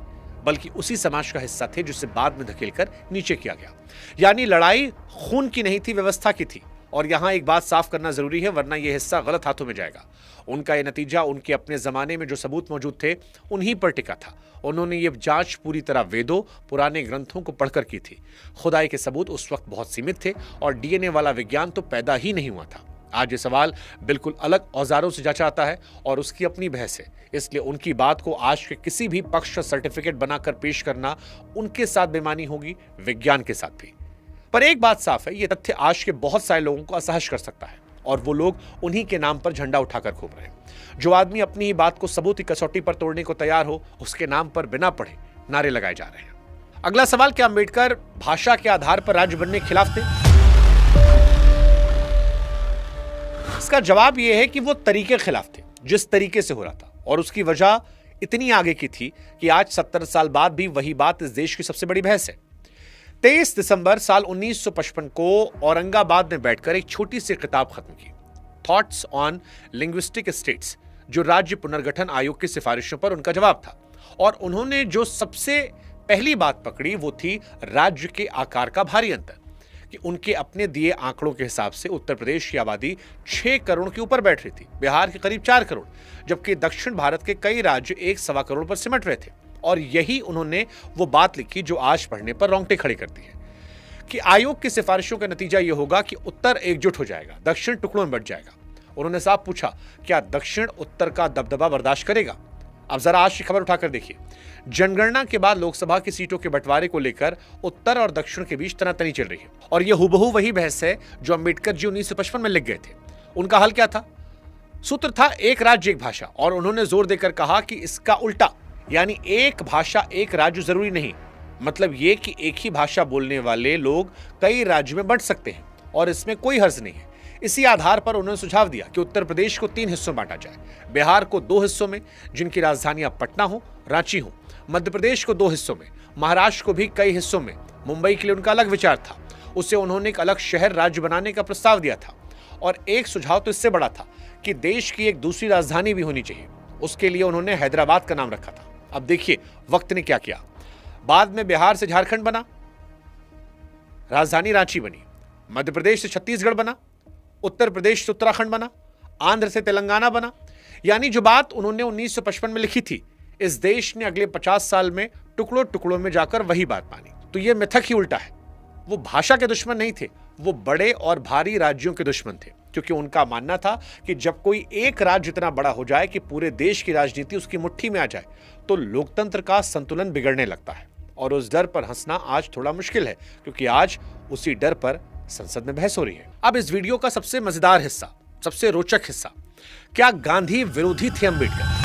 बल्कि उसी समाज का हिस्सा थे जिसे बाद में धकेलकर नीचे किया गया। यानी लड़ाई खून की नहीं थी, व्यवस्था की थी। और यहां एक बात साफ करना जरूरी है, वरना यह हिस्सा गलत हाथों में जाएगा। उनका यह नतीजा उनके अपने जमाने में जो सबूत मौजूद थे उन्हीं पर टिका था। उन्होंने ये जांच पूरी तरह वेदों, पुराने ग्रंथों को पढ़कर की थी। खुदाई के सबूत उस वक्त बहुत सीमित थे और डीएनए वाला विज्ञान तो पैदा ही नहीं हुआ था। आज ये सवाल बिल्कुल अलग औजारों से जांचा आता है और उसकी अपनी बहस है। इसलिए उनकी बात को आज के किसी भी पक्ष का सर्टिफिकेट बनाकर पेश करना उनके साथ बेईमानी होगी, विज्ञान के साथ भी। पर एक बात साफ है, यह तथ्य आज के बहुत सारे लोगों को असहज कर सकता है और वो लोग उन्हीं के नाम पर झंडा उठाकर घूम रहे हैं। जो आदमी अपनी ही बात को सबूत की कसौटी पर तोड़ने को तैयार हो, उसके नाम पर बिना पढ़े नारे लगाए जा रहे हैं। अगला सवाल, क्या अंबेडकर भाषा के आधार पर राज्य बनने के खिलाफ थे? इसका जवाब यह है कि वो तरीके के खिलाफ थे जिस तरीके से हो रहा था, और उसकी वजह इतनी आगे की थी कि आज 70 साल बाद भी वही बात इस देश की सबसे बड़ी बहस है। 23 दिसंबर साल 1955 को औरंगाबाद में बैठकर एक छोटी सी किताब खत्म की, थॉट्स ऑन लिंग्विस्टिक स्टेट्स, जो राज्य पुनर्गठन आयोग की सिफारिशों पर उनका जवाब था। और उन्होंने जो सबसे पहली बात पकड़ी वो थी राज्य के आकार का भारी अंतर, कि उनके अपने दिए आंकड़ों के हिसाब से उत्तर प्रदेश की आबादी 6 करोड़ के ऊपर बैठ रही थी, बिहार के करीब 4 करोड़, जबकि दक्षिण भारत के कई राज्य 1.25 करोड़ पर सिमट रहे थे। और यही उन्होंने वो बात लिखी जो आज पढ़ने पर रोंगटे खड़े करती है, कि आयोग की सिफारिशों का नतीजा यह होगा कि उत्तर एकजुट हो जाएगा, दक्षिण टुकड़ों में बंट जाएगा। उन्होंने साफ पूछा, क्या दक्षिण उत्तर का दबदबा बर्दाश्त करेगा? अब जरा आज की खबर उठाकर देखिए। जनगणना के बाद लोकसभा की सीटों के बंटवारे को लेकर उत्तर और दक्षिण के बीच तनातनी चल रही है, और यह हुबहू वही बहस है जो अंबेडकर जी 1955 में लिख गए थे। उनका हल क्या था? सूत्र था एक राज्य एक भाषा, और उन्होंने जोर देकर कहा कि इसका उल्टा, यानी एक भाषा एक राज्य जरूरी नहीं, मतलब यह कि एक ही भाषा बोलने वाले लोग कई राज्यों में बंट सकते हैं और इसमें कोई हर्ज नहीं है। इसी आधार पर उन्होंने सुझाव दिया कि उत्तर प्रदेश को 3 हिस्सों में बांटा जाए, बिहार को 2 हिस्सों में जिनकी राजधानियां पटना हो, रांची हो, मध्य प्रदेश को 2 हिस्सों में, महाराष्ट्र को भी कई हिस्सों में। मुंबई के लिए उनका अलग विचार था, उसे उन्होंने एक अलग शहर राज्य बनाने का प्रस्ताव दिया था। और एक सुझाव तो इससे बड़ा था कि देश की एक दूसरी राजधानी भी होनी चाहिए, उसके लिए उन्होंने हैदराबाद का नाम रखा था। अब देखिए वक्त ने क्या किया, बाद में बिहार से झारखंड बना, राजधानी रांची बनी, मध्य प्रदेश से छत्तीसगढ़ बना, उत्तर प्रदेश से उत्तराखंड बना, आंध्र से तेलंगाना बना। यानी जो बात उन्होंने 1955 में लिखी थी, इस देश ने अगले 50 साल में टुकड़ों टुकड़ों में जाकर वही बात मानी। तो यह मिथक ही उल्टा है। वो भाषा के दुश्मन नहीं थे, वो बड़े और भारी राज्यों के दुश्मन थे, क्योंकि उनका मानना था कि जब कोई एक राज्य इतना बड़ा हो जाए कि पूरे देश की राजनीति उसकी मुट्ठी में आ जाए, तो लोकतंत्र का संतुलन बिगड़ने लगता है। और उस डर पर हंसना आज थोड़ा मुश्किल है, क्योंकि आज उसी डर पर संसद में बहस हो रही है। अब इस वीडियो का सबसे मजेदार हिस्सा, सबसे रोचक हिस्सा, क्या गांधी विरोधी थे अंबेडकर?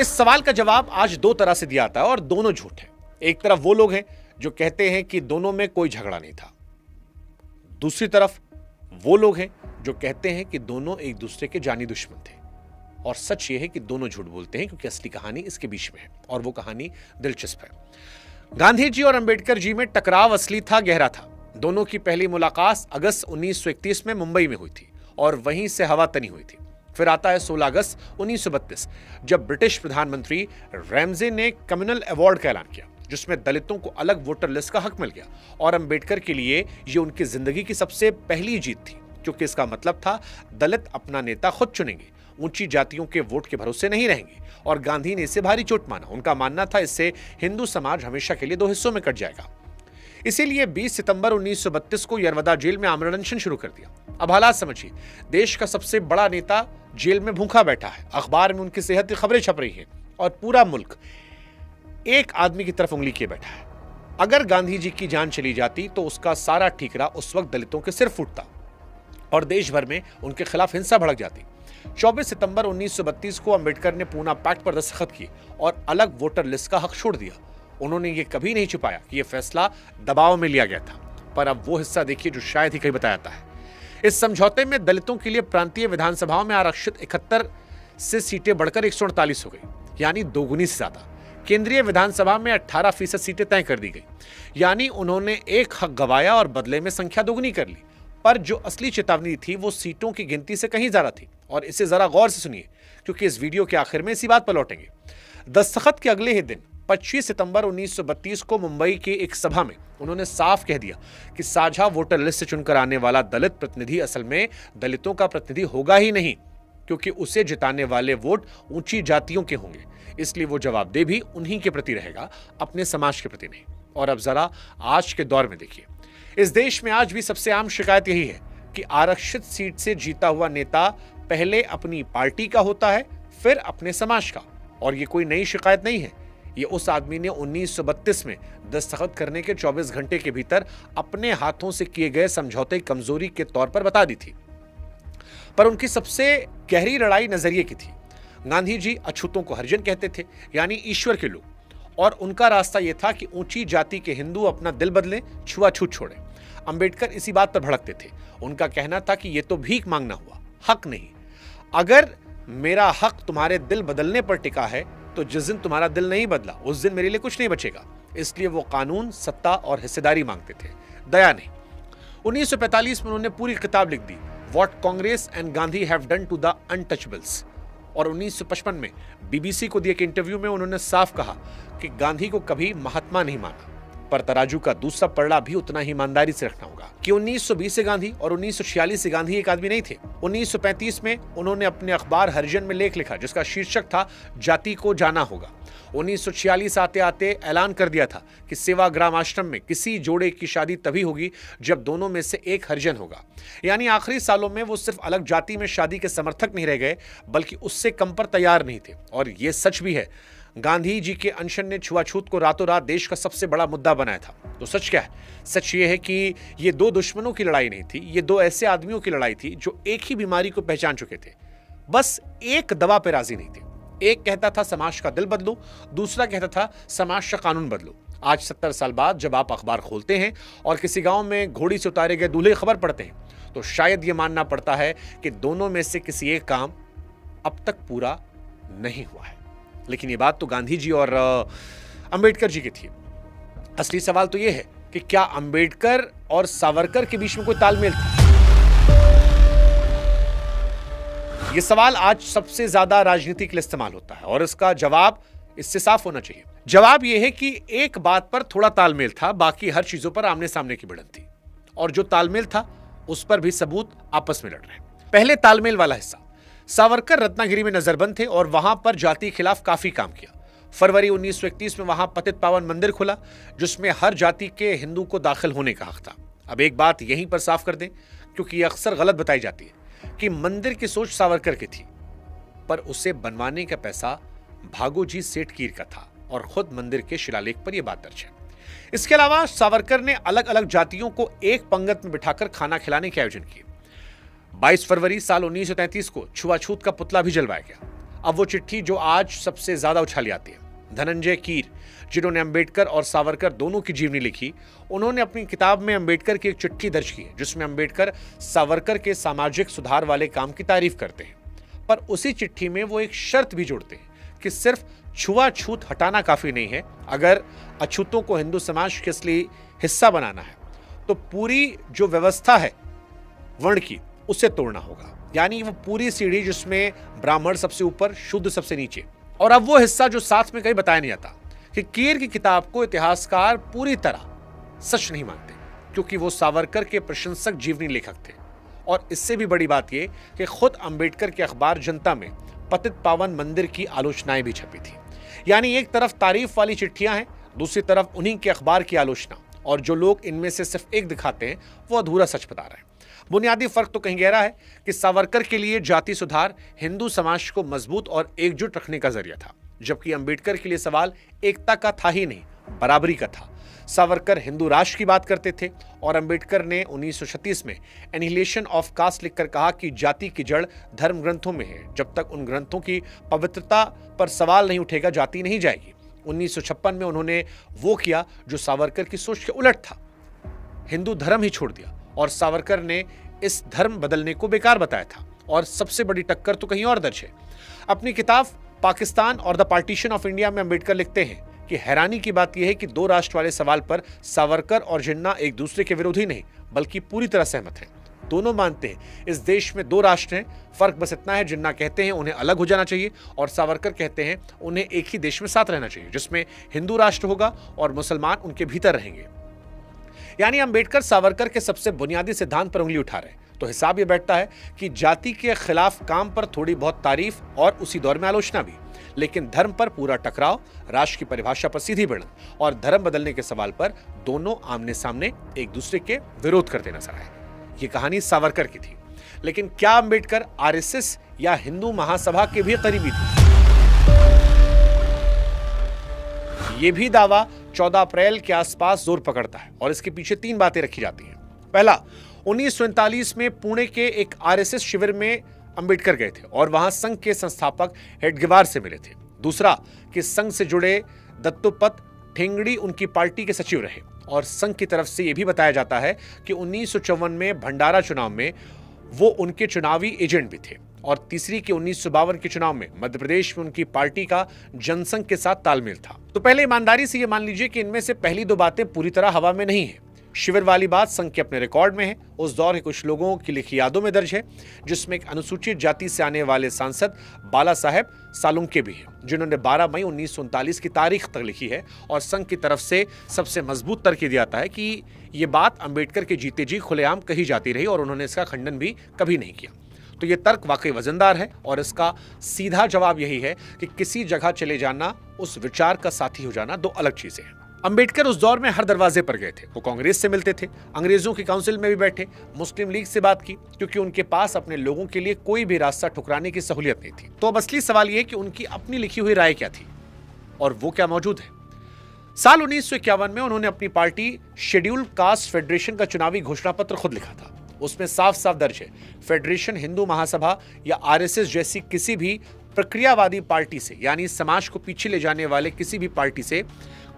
इस सवाल का जवाब आज 2 तरह से दिया जाता है और दोनों झूठ है। एक तरफ वो लोग हैं जो कहते हैं कि दोनों में कोई झगड़ा नहीं था, दूसरी तरफ वो लोग हैं जो कहते हैं कि दोनों एक दूसरे के जानी दुश्मन थे। और सच ये है कि दोनों झूठ बोलते हैं, क्योंकि असली कहानी इसके बीच में है और वो कहानी दिलचस्प है। गांधी जी और अंबेडकर जी में टकराव असली था, गहरा था। दोनों की पहली मुलाकात अगस्त 1931 में मुंबई में हुई थी और वहीं से हवा तनी हुई थी। फिर आता है 16 अगस्त 1932, जब ब्रिटिश प्रधानमंत्री रैमजे ने कम्युनल अवार्ड का ऐलान किया, जिसमें दलितों को अलग वोटर लिस्ट का हक मिल गया। और अंबेडकर के लिए यह उनकी जिंदगी की सबसे पहली जीत थी, क्योंकि इसका मतलब था दलित अपना नेता खुद चुनेंगे, ऊंची जातियों के वोट के भरोसे नहीं रहेंगे। और गांधी ने इसे भारी चोट माना। उनका मानना था इससे हिंदू समाज हमेशा के लिए दो हिस्सों में कट जाएगा। इसीलिए 20 सितंबर 1932 को यरवदा जेल में आमरण अनशन शुरू कर दिया। अब हालात समझिए, देश का सबसे बड़ा नेता जेल में भूखा बैठा है, अखबार में उनकी सेहत की खबरें छप रही हैं और पूरा मुल्क एक आदमी की तरफ उंगली किए बैठा है। अगर गांधी जी की जान चली जाती तो उसका सारा ठीकरा उस वक्त दलितों के सिर फूटता और देश भर में उनके खिलाफ हिंसा भड़क जाती। 24 सितंबर 1932 को अंबेडकर ने पूना पैक्ट पर दस्तखत किए और अलग वोटर लिस्ट का हक छोड़ दिया। उन्होंने ये कभी नहीं छुपाया कि यह फैसला दबाव में लिया गया था। पर अब वो हिस्सा देखिए जो शायद ही कहीं बताया जाता है। इस समझौते में दलितों के लिए प्रांतीय विधानसभाओं में आरक्षित 71 से सीटें बढ़कर 148 हो गई, यानी दोगुनी से ज्यादा। केंद्रीय विधानसभा में 18% सीटें तय कर दी गई, यानी उन्होंने एक हक गवाया और बदले में संख्या दोगुनी कर ली। पर जो असली चेतावनी थी वो सीटों की गिनती से कहीं ज्यादा थी। और इसे जरा गौर से सुनिए, क्योंकि इस वीडियो के आखिर में इसी बात पर लौटेंगे। दस्तखत के अगले ही दिन 25 सितंबर 1932 को मुंबई की एक सभा में उन्होंने साफ कह दिया कि साझा वोटर लिस्ट से चुनकर आने वाला दलित प्रतिनिधि असल में दलितों का प्रतिनिधि होगा ही नहीं, क्योंकि उसे जिताने वाले वोट ऊंची जातियों के होंगे। इसलिए वो जवाबदेह भी उन्हीं के प्रति रहेगा, अपने समाज के प्रति नहीं। और अब जरा आज के दौर में देखिए, इस देश में आज भी सबसे आम शिकायत यही है कि आरक्षित सीट से जीता हुआ नेता पहले अपनी पार्टी का होता है, फिर अपने समाज का। और ये कोई नई शिकायत नहीं है, ये उस आदमी ने 1932 में दस्तखत करने के 24 घंटे के भीतर अपने हाथों से किए गए समझौते कमजोरी के तौर पर बता दी थी। पर उनकी सबसे गहरी लड़ाई नजरिए की थी। गांधी जी अछूतों को हरिजन कहते थे, यानी ईश्वर के लोग, और उनका रास्ता यह था कि ऊंची जाति के हिंदू अपना दिल बदलें, छुआछूत छोड़ें। अंबेडकर इसी बात पर भड़कते थे। उनका कहना था कि यह तो भीख मांगना हुआ, हक नहीं। अगर मेरा हक तुम्हारे दिल बदलने पर टिका है तो जिस दिन तुम्हारा दिल नहीं बदला उस दिन मेरे लिए कुछ नहीं बचेगा। इसलिए वो कानून, सत्ता और हिस्सेदारी मांगते थे, दया नहीं। 1945 में उन्होंने पूरी किताब लिख दी, what Congress and Gandhi have done to the untouchables. और 1955 में बीबीसी को दिए एक इंटरव्यू में उन्होंने साफ कहा कि गांधी को कभी महात्मा नहीं माना, पर तराजू का दूसरा पलड़ा भी उतना ही ईमानदारी से रखना होगा कि 1920 से गांधी और 1946 से गांधी एक आदमी नहीं थे। 1935 में उन्होंने अपने अखबार हरिजन में लेख लिखा जिसका शीर्षक था जाति को जाना होगा। 1946 आते आते ऐलान कर दिया था कि सेवाग्राम आश्रम में किसी जोड़े की शादी तभी होगी जब दोनों में से एक हरिजन होगा। यानी आखिरी सालों में वो सिर्फ अलग जाति में शादी के समर्थक नहीं रह गए, बल्कि उससे कम पर तैयार नहीं थे। और ये सच भी है, गांधी जी के अनशन ने छुआछूत को रातों रात देश का सबसे बड़ा मुद्दा बनाया था। तो सच क्या है? सच ये है कि ये दो दुश्मनों की लड़ाई नहीं थी, ये दो ऐसे आदमियों की लड़ाई थी जो एक ही बीमारी को पहचान चुके थे, बस एक दवा पे राजी नहीं थे। एक कहता था समाज का दिल बदलो, दूसरा कहता था समाज का कानून बदलो। आज 70 साल बाद जब आप अखबार खोलते हैं और किसी गांव में घोड़ी से उतारे गए दूल्हे खबर पढ़ते हैं तो शायद ये मानना पड़ता है कि दोनों में से किसी एक काम अब तक पूरा नहीं हुआ है। लेकिन ये बात तो गांधी जी और अंबेडकर जी की थी। असली सवाल तो ये है कि क्या अंबेडकर और सावरकर के बीच में कोई तालमेल था? यह सवाल आज सबसे ज्यादा राजनीति के लिए इस्तेमाल होता है और इसका जवाब इससे साफ होना चाहिए। जवाब यह है कि एक बात पर थोड़ा तालमेल था, बाकी हर चीजों पर आमने सामने की भिड़ंत थी। और जो तालमेल था उस पर भी सबूत आपस में लड़ रहे हैं। पहले तालमेल वाला हिस्सा, सावरकर रत्नागिरी में नजरबंद थे और वहां पर जाति के खिलाफ काफी काम किया। फरवरी 1931 में वहां पतित पावन मंदिर खुला जिसमें हर जाति के हिंदू को दाखिल होने का हक था। अब एक बात यहीं पर साफ कर दें, क्योंकि यह अक्सर गलत बताई जाती है कि मंदिर की सोच सावरकर की थी, पर उसे बनवाने का पैसा भागोजी सेठ कीर का था और खुद मंदिर के शिलालेख पर यह बात दर्ज है। इसके अलावा सावरकर ने अलग अलग जातियों को एक पंगत में बिठाकर खाना खिलाने के आयोजन किए। 22 फरवरी साल 1933 को छुआछूत का पुतला भी जलवाया गया। अब वो चिट्ठी जो आज सबसे ज्यादा उछाली आती है, धनंजय कीर, जिन्होंने अंबेडकर और सावरकर दोनों की जीवनी लिखी, उन्होंने अपनी किताब में अंबेडकर की एक चिट्ठी दर्ज की है जिसमें अंबेडकर सावरकर के सामाजिक सुधार वाले काम की तारीफ करते हैं। पर उसी चिट्ठी में वो एक शर्त भी जोड़ते हैं कि सिर्फ छुआछूत हटाना काफी नहीं है, अगर अछूतों को हिंदू समाज के असली हिस्सा बनाना है तो पूरी जो व्यवस्था है वर्ण की उसे तोड़ना होगा। यानी वो पूरी सीढ़ी जिसमें ब्राह्मण सबसे ऊपर, शूद्र सबसे नीचे। और अब वो हिस्सा जो साथ में कहीं बताया नहीं जाता कि कीर की किताब को इतिहासकार पूरी तरह सच नहीं मानते, क्योंकि वो सावरकर के प्रशंसक जीवनी लेखक थे। और इससे भी बड़ी बात यह कि खुद अंबेडकर के अखबार जनता में पतित पावन मंदिर की आलोचनाएं भी छपी थी। यानी एक तरफ तारीफ वाली चिट्ठियां हैं, दूसरी तरफ उन्हीं के अखबार की आलोचना, और जो लोग इनमें से सिर्फ एक दिखाते हैं वो अधूरा सच बता रहे हैं। बुनियादी फर्क तो कहीं गहरा है कि सावरकर के लिए जाति सुधार हिंदू समाज को मजबूत और एकजुट रखने का जरिया था, जबकि अंबेडकर के लिए सवाल एकता का था ही नहीं, बराबरी का था। सावरकर हिंदू राष्ट्र की बात करते थे और अंबेडकर ने 1936 में एनिहिलेशन ऑफ कास्ट लिखकर कहा कि जाति की जड़ धर्म ग्रंथों में है, जब तक उन ग्रंथों की पवित्रता पर सवाल नहीं उठेगा जाति नहीं जाएगी। 1956 में उन्होंने वो किया जो सावरकर की सोच के उलट था, हिंदू धर्म ही छोड़ दिया, और सावरकर ने इस धर्म बदलने को बेकार बताया था। और सबसे बड़ी टक्कर तो कहीं और दर्ज है। अपनी किताब पाकिस्तान और द पार्टीशन ऑफ इंडिया में अंबेडकर लिखते हैं कि हैरानी की बात यह है कि दो राष्ट्र वाले सवाल पर सावरकर और जिन्ना एक दूसरे के विरोधी नहीं बल्कि पूरी तरह सहमत हैं। दोनों मानते हैं इस देश में दो राष्ट्र हैं, फर्क बस इतना है जिन्ना कहते हैं उन्हें अलग हो जाना चाहिए और सावरकर कहते हैं उन्हें एक ही देश में साथ रहना चाहिए, जिसमें हिंदू राष्ट्र होगा और मुसलमान उनके भीतर रहेंगे। यानी अंबेडकर सावरकर के सबसे बुनियादी सिद्धांत पर उंगली उठा रहे हैं। तो हिसाब यह बैठता है कि जाति के खिलाफ काम पर थोड़ी बहुत तारीफ और उसी दौर में आलोचना भी, लेकिन धर्म पर पूरा टकराव, राष्ट्र की परिभाषा पर सीधी भिड़ंत और धर्म बदलने के सवाल पर दोनों आमने सामने एक दूसरे के विरोध करते नजर आए। ये कहानी सावरकर की थी, लेकिन क्या अंबेडकर आरएसएस या हिंदू महासभा के भी करीबी थे? ये भी दावा 14 अप्रैल के आसपास जोर पकड़ता है और इसके पीछे 3 बातें रखी जाती हैं। पहला, 1939 में पुणे के एक आरएसएस शिविर में अंबेडकर गए थे और वहां संघ के संस्थापक हेडगेवार से मिले थे। दूसरा, कि संघ से जुड़े दत्तोपंत ठेंगड़ी उनकी पार्टी के सचिव रहे और संघ की तरफ से यह भी बताया जाता है कि 1954 में भंडारा चुनाव में वो उनके चुनावी एजेंट भी थे। और तीसरी, कि 1952 के चुनाव में मध्य प्रदेश में उनकी पार्टी का जनसंघ के साथ तालमेल था। तो पहले ईमानदारी से यह मान लीजिए कि इनमें से पहली 2 बातें पूरी तरह हवा में नहीं है। शिविर वाली बात संघ के अपने रिकॉर्ड में है, उस दौर के कुछ लोगों की लिखी यादों में दर्ज है, जिसमें एक अनुसूचित जाति से आने वाले सांसद बाला साहेब सालुंके भी हैं, जिन्होंने 12 मई 1939 की तारीख तक लिखी है। और संघ की तरफ से सबसे मजबूत तर्क दिया जाता है कि यह बात अंबेडकर के जीते जी खुलेआम कही जाती रही और उन्होंने इसका खंडन भी कभी नहीं किया। तो यह तर्क वाकई वजनदार है और इसका सीधा जवाब यही है कि किसी जगह चले जाना, उस विचार का साथी हो जाना, 2 अलग चीजें हैं। अंबेडकर उस दौर में हर दरवाजे पर गए थे। वो कांग्रेस से मिलते थे, अंग्रेजों की काउंसिल में भी बैठे, मुस्लिम लीग से बात की, क्योंकि उनके पास अपने लोगों के लिए कोई भी रास्ता ठुकराने की सहूलियत नहीं थी। तो अब असली सवाल यह कि उनकी अपनी लिखी हुई राय क्या थी और वो क्या मौजूद है। साल 1951 में उन्होंने अपनी पार्टी शेड्यूल्ड कास्ट फेडरेशन का चुनावी घोषणा पत्र खुद लिखा था। उसमें साफ साफ दर्ज है, फेडरेशन हिंदू महासभा या आरएसएस जैसी किसी भी प्रक्रियावादी पार्टी से, यानी समाज को पीछे ले जाने वाले किसी भी पार्टी से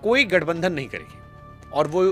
कोई गठबंधन नहीं करेगी। और वो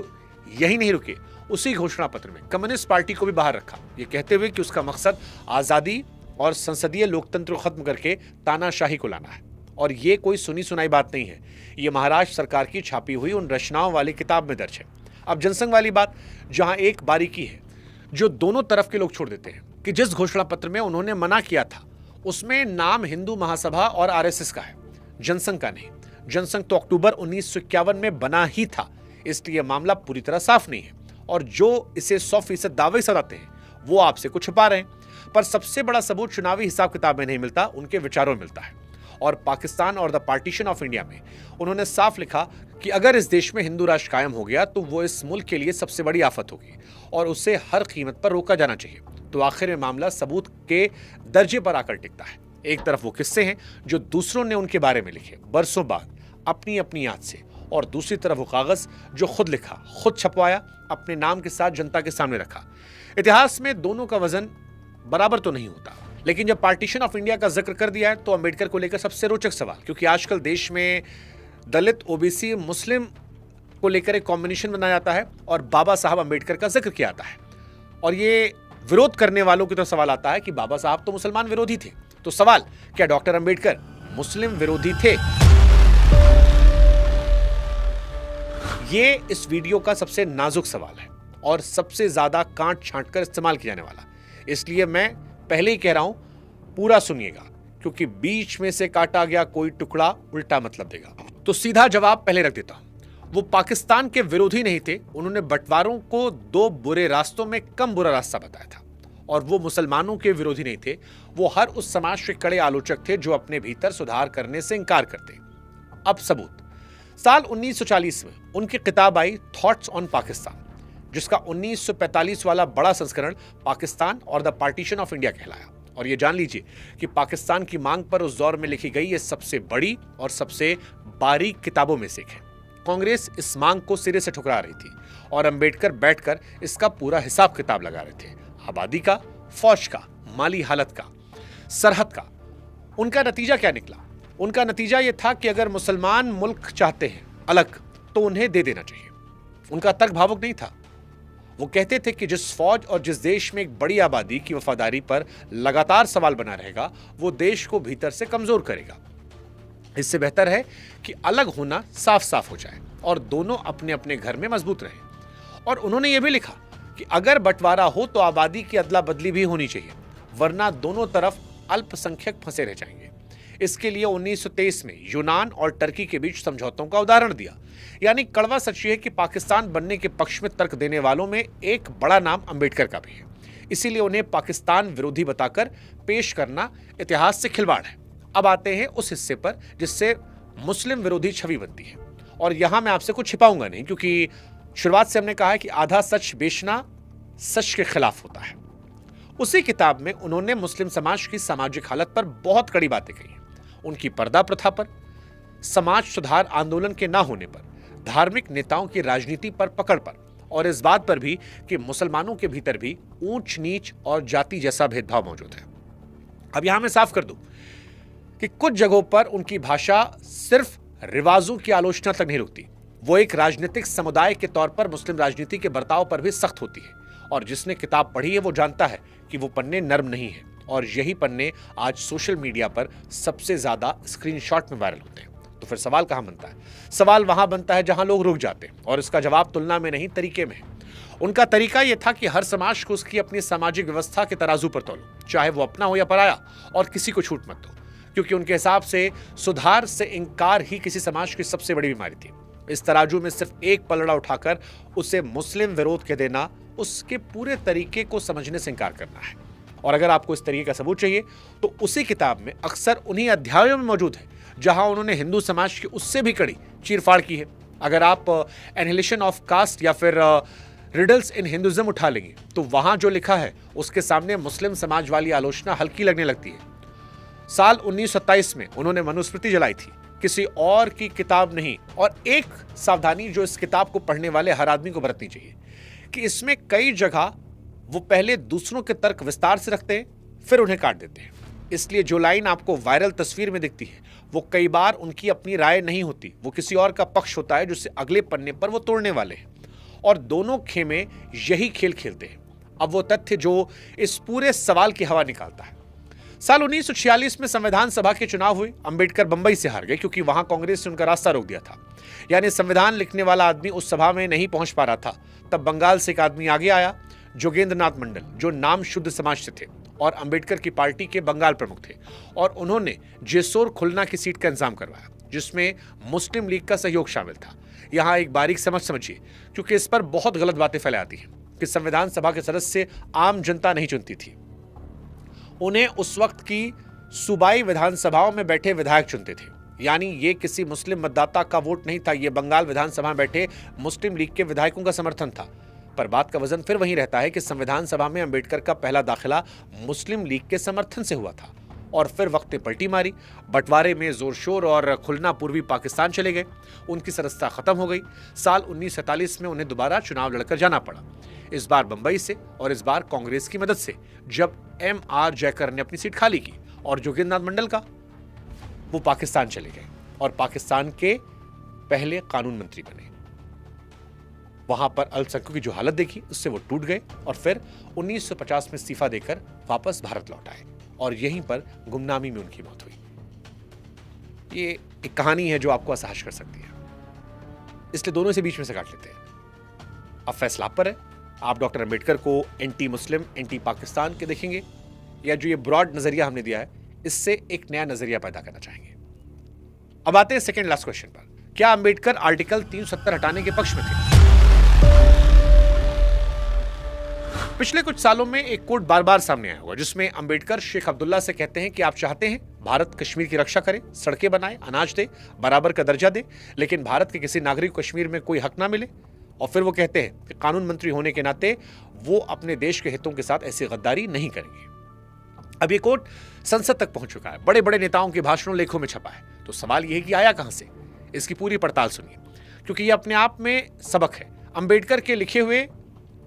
यही नहीं रुके, उसी घोषणा पत्र में कम्युनिस्ट पार्टी को भी बाहर रखा, ये कहते हुए कि उसका मकसद आजादी और संसदीय लोकतंत्र को खत्म करके तानाशाही को लाना है। और ये कोई सुनी सुनाई बात नहीं है, ये महाराष्ट्र सरकार की छापी हुई उन रचनाओं वाली किताब में दर्ज है। अब जनसंघ वाली बात, जहां एक बारीकी है जो दोनों तरफ के लोग छोड़ देते हैं कि जिस घोषणा पत्र में उन्होंने मना किया था उसमें नाम हिंदू महासभा और आरएसएस का है, जनसंघ का नहीं। जनसंघ तो अक्टूबर 1951 में बना ही था, इसलिए मामला पूरी तरह साफ नहीं है। और जो इसे 100% दावे सदाते हैं वो आपसे कुछ छुपा रहे हैं। पर सबसे बड़ा सबूत चुनावी हिसाब किताब में नहीं मिलता, उनके विचारों में मिलता है। और पाकिस्तान और द पार्टीशन ऑफ इंडिया में उन्होंने साफ लिखा कि अगर इस देश में हिंदू राष्ट्र कायम हो गया तो वो इस मुल्क के लिए सबसे बड़ी आफत होगी और उसे हर कीमत पर रोका जाना चाहिए। तो आखिर में मामला सबूत के दर्जे पर आकर टिकता है। एक तरफ वो किस्से हैं जो दूसरों ने उनके बारे में लिखे बरसों बाद अपनी अपनी याद से, और दूसरी तरफ वो कागज जो खुद लिखा, खुद छपवाया, अपने नाम के साथ जनता के सामने रखा। इतिहास में दोनों का वजन बराबर तो नहीं होता, लेकिन जब पार्टीशन ऑफ इंडिया का जिक्र कर दिया है तो अंबेडकर को लेकर सबसे रोचक सवाल, क्योंकि आजकल देश में दलित, ओबीसी, मुस्लिम को लेकर एक कॉम्बिनेशन बनाया जाता है और बाबा साहब अंबेडकर का जिक्र किया जाता है। और ये विरोध करने वालों की तरफ सवाल आता है कि बाबा साहब तो मुसलमान विरोधी थे, तो सवाल, क्या डॉक्टर अंबेडकर मुस्लिम विरोधी थे? ये इस वीडियो का सबसे नाजुक सवाल है और सबसे ज्यादा काट छांट कर इस्तेमाल किया जाने वाला, इसलिए मैं पहले ही कह रहा हूं, पूरा सुनिएगा, क्योंकि बीच में से काटा गया कोई टुकड़ा उल्टा मतलब देगा। तो सीधा जवाब पहले रख देता हूं, वो पाकिस्तान के विरोधी नहीं थे। उन्होंने बंटवारों को दो बुरे रास्तों में कम बुरा रास्ता बताया था, और वो मुसलमानों के विरोधी नहीं थे। वो हर उस समाज के कड़े आलोचक थे जो अपने भीतर सुधार करने से इंकार करते। अब सबूत, साल 1940 में उनकी किताब आई थॉट्स ऑन पाकिस्तान, जिसका 1945 वाला बड़ा संस्करण पाकिस्तान और द पार्टीशन ऑफ इंडिया कहलाया। और ये जान लीजिए कि पाकिस्तान की मांग पर उस दौर में लिखी गई ये सबसे बड़ी और सबसे बारीक किताबों में से एक है। कांग्रेस इस मांग को सिरे से ठुकरा रही थी और अंबेडकर बैठकर इसका पूरा हिसाब किताब लगा रहे थे, आबादी का, फौज का, माली हालत का, सरहद का। उनका नतीजा क्या निकला? उनका नतीजा यह था कि अगर मुसलमान मुल्क चाहते हैं अलग तो उन्हें दे देना चाहिए। उनका तर्क भावुक नहीं था। वो कहते थे कि जिस फौज और जिस देश में एक बड़ी आबादी की वफादारी पर लगातार सवाल बना रहेगा, वो देश को भीतर से कमजोर करेगा। इससे बेहतर है कि अलग होना साफ साफ हो जाए और दोनों अपने अपने घर में मजबूत रहे। और उन्होंने ये भी लिखा कि अगर बंटवारा हो तो आबादी की अदला बदली भी होनी चाहिए, वरना दोनों तरफ अल्पसंख्यक फंसे रह जाएंगे। इसके लिए 1923 में यूनान और टर्की के बीच समझौतों का उदाहरण दिया। यानी कड़वा सच ये है कि पाकिस्तान बनने के पक्ष में तर्क देने वालों में एक बड़ा नाम अंबेडकर का भी है। इसीलिए उन्हें पाकिस्तान विरोधी बताकर पेश करना इतिहास से खिलवाड़ है। अब आते हैं उस हिस्से पर जिससे मुस्लिम विरोधी छवि बनती है। और यहां मैं आपसे कुछ छिपाऊंगा नहीं, क्योंकि शुरुआत से हमने कहा है कि आधा सच बेचना सच के खिलाफ होता है। उसी किताब में उन्होंने मुस्लिम समाज की सामाजिक हालत पर बहुत कड़ी बातें कही। उनकी पर्दा प्रथा पर, समाज सुधार आंदोलन के ना होने पर, धार्मिक नेताओं की राजनीति पर पकड़ पर, और इस बात पर भी कि मुसलमानों के भीतर भी ऊंच नीच और जाति जैसा भेदभाव मौजूद है। अब यहां मैं साफ कर दूं कि कुछ जगहों पर उनकी भाषा सिर्फ रिवाजों की आलोचना तक नहीं रुकती, वो एक राजनीतिक समुदाय के तौर पर मुस्लिम राजनीति के बर्ताव पर भी सख्त होती है। और जिसने किताब पढ़ी है वो जानता है कि वो पन्ने नर्म नहीं है, और यही पन्ने आज सोशल मीडिया पर सबसे ज्यादा स्क्रीनशॉट में वायरल होते हैं। तो फिर सवाल कहां बनता है? सवाल वहां बनता है जहां लोग रुक जाते हैं, और इसका जवाब तुलना में नहीं तरीके में है। उनका तरीका यह था कि हर समाज को उसकी अपनी सामाजिक व्यवस्था के तराजू पर तोलो, चाहे वो अपना हो या पराया, और किसी को छूट मत दो, क्योंकि उनके हिसाब से सुधार से इंकार ही किसी समाज की सबसे बड़ी बीमारी थी। इस तराजू में सिर्फ एक पलड़ा उठाकर उसे मुस्लिम विरोध कह देना उसके पूरे तरीके को समझने से इंकार करना है। और अगर आपको इस तरीके का सबूत चाहिए तो उसी किताब में अक्सर उन्हीं अध्यायों में मौजूद है जहां उन्होंने हिंदू समाज की उससे भी कड़ी चीरफाड़ की है। अगर आप एनिहिलेशन ऑफ कास्ट या फिर रिडल्स इन हिंदुइज्म उठा लेंगे तो वहां जो लिखा है उसके सामने मुस्लिम समाज वाली आलोचना हल्की लगने लगती है। साल 1927 में उन्होंने मनुस्मृति जलाई थी, किसी और की किताब नहीं। और एक सावधानी जो इस किताब को पढ़ने वाले हर आदमी को बरतनी चाहिए कि इसमें कई जगह वो पहले दूसरों के तर्क विस्तार से रखते हैं, फिर उन्हें काट देते हैं। इसलिए जो लाइन आपको वायरल तस्वीर में दिखती है वो कई बार उनकी अपनी राय नहीं होती, वो किसी और का पक्ष होता है जिसे अगले पन्ने पर वो तोड़ने वाले हैं। और दोनों खेमे यही खेल खेलते हैं। अब वो तथ्य जो इस पूरे सवाल की हवा निकालता है, साल 1946 में संविधान सभा के चुनाव हुए। अंबेडकर बंबई से हार गए क्योंकि वहां कांग्रेस ने उनका रास्ता रोक दिया था। यानी संविधान लिखने वाला आदमी उस सभा में नहीं पहुंच पा रहा था। तब बंगाल से एक आदमी आगे आया, जोगेंद्रनाथ मंडल, जो नाम शुद्ध समाज से थे और अंबेडकर की पार्टी के बंगाल प्रमुख थे। और उन्होंने जेसोर खुलना की सीट का इंतजाम करवाया, जिसमें मुस्लिम लीग का सहयोग शामिल था। यहां एक बारीक समझिए, क्योंकि इस पर बहुत गलत बातें फैलाई आती हैं कि संविधान सभा के सदस्य आम जनता नहीं चुनती थी, उन्हें उस वक्त की सूबाई विधानसभाओं में बैठे विधायक चुनते थे। यानी ये किसी मुस्लिम मतदाता का वोट नहीं था, ये बंगाल विधानसभा में बैठे मुस्लिम लीग के विधायकों का समर्थन था। पर बात का वजन फिर वहीं रहता है कि संविधान सभा में अंबेडकर का पहला दाखिला मुस्लिम लीग के समर्थन से हुआ था। और फिर वक्त ने पलटी मारी, बंटवारे में जोर शोर और खुलना पूर्वी पाकिस्तान चले गए, उनकी सदस्यता खत्म हो गई। साल 1947 में उन्हें दोबारा चुनाव लड़कर जाना पड़ा, इस बार बंबई से और इस बार कांग्रेस की मदद से, जब M.R. जयकर ने अपनी सीट खाली की और जोगेंद्रनाथ मंडल का वो पाकिस्तान चले गए और पाकिस्तान के पहले कानून मंत्री बने। वहां पर अल्पसंख्यकों की जो हालत देखी उससे वो टूट गए और फिर 1950 में इस्तीफा देकर वापस भारत लौट आए। और यहीं पर गुमनामी में उनकी मौत हुई। ये एक कहानी है जो आपको असहज कर सकती है, इसलिए दोनों से बीच में से काट लेते हैं। अब फैसला आप पर है, आप डॉक्टर अंबेडकर को एंटी मुस्लिम, एंटी पाकिस्तान के देखेंगे, या जो ये ब्रॉड नजरिया हमने दिया है इससे एक नया नजरिया पैदा करना चाहेंगे। अब आते हैं सेकंड लास्ट क्वेश्चन पर, क्या अंबेडकर आर्टिकल 370 हटाने के पक्ष में थे? पिछले कुछ सालों में एक कोट बार बार सामने आया हुआ जिसमें अंबेडकर शेख अब्दुल्ला से कहते हैं कि आप चाहते हैं भारत कश्मीर की रक्षा करे, सड़कें बनाए, अनाज दे, बराबर का दर्जा दे, लेकिन भारत के किसी नागरिक को कश्मीर में कोई हक ना मिले। और फिर वो कहते हैं कि कानून मंत्री होने के नाते वो अपने देश के हितों के साथ ऐसी गद्दारी नहीं करेंगे। अब ये कोट संसद तक पहुंच चुका है, बड़े बड़े नेताओं के भाषणों, लेखों में छपा है। तो सवाल यह है कि आया कहां से? इसकी पूरी पड़ताल सुनिए, क्योंकि ये अपने आप में सबक है। अंबेडकर के लिखे हुए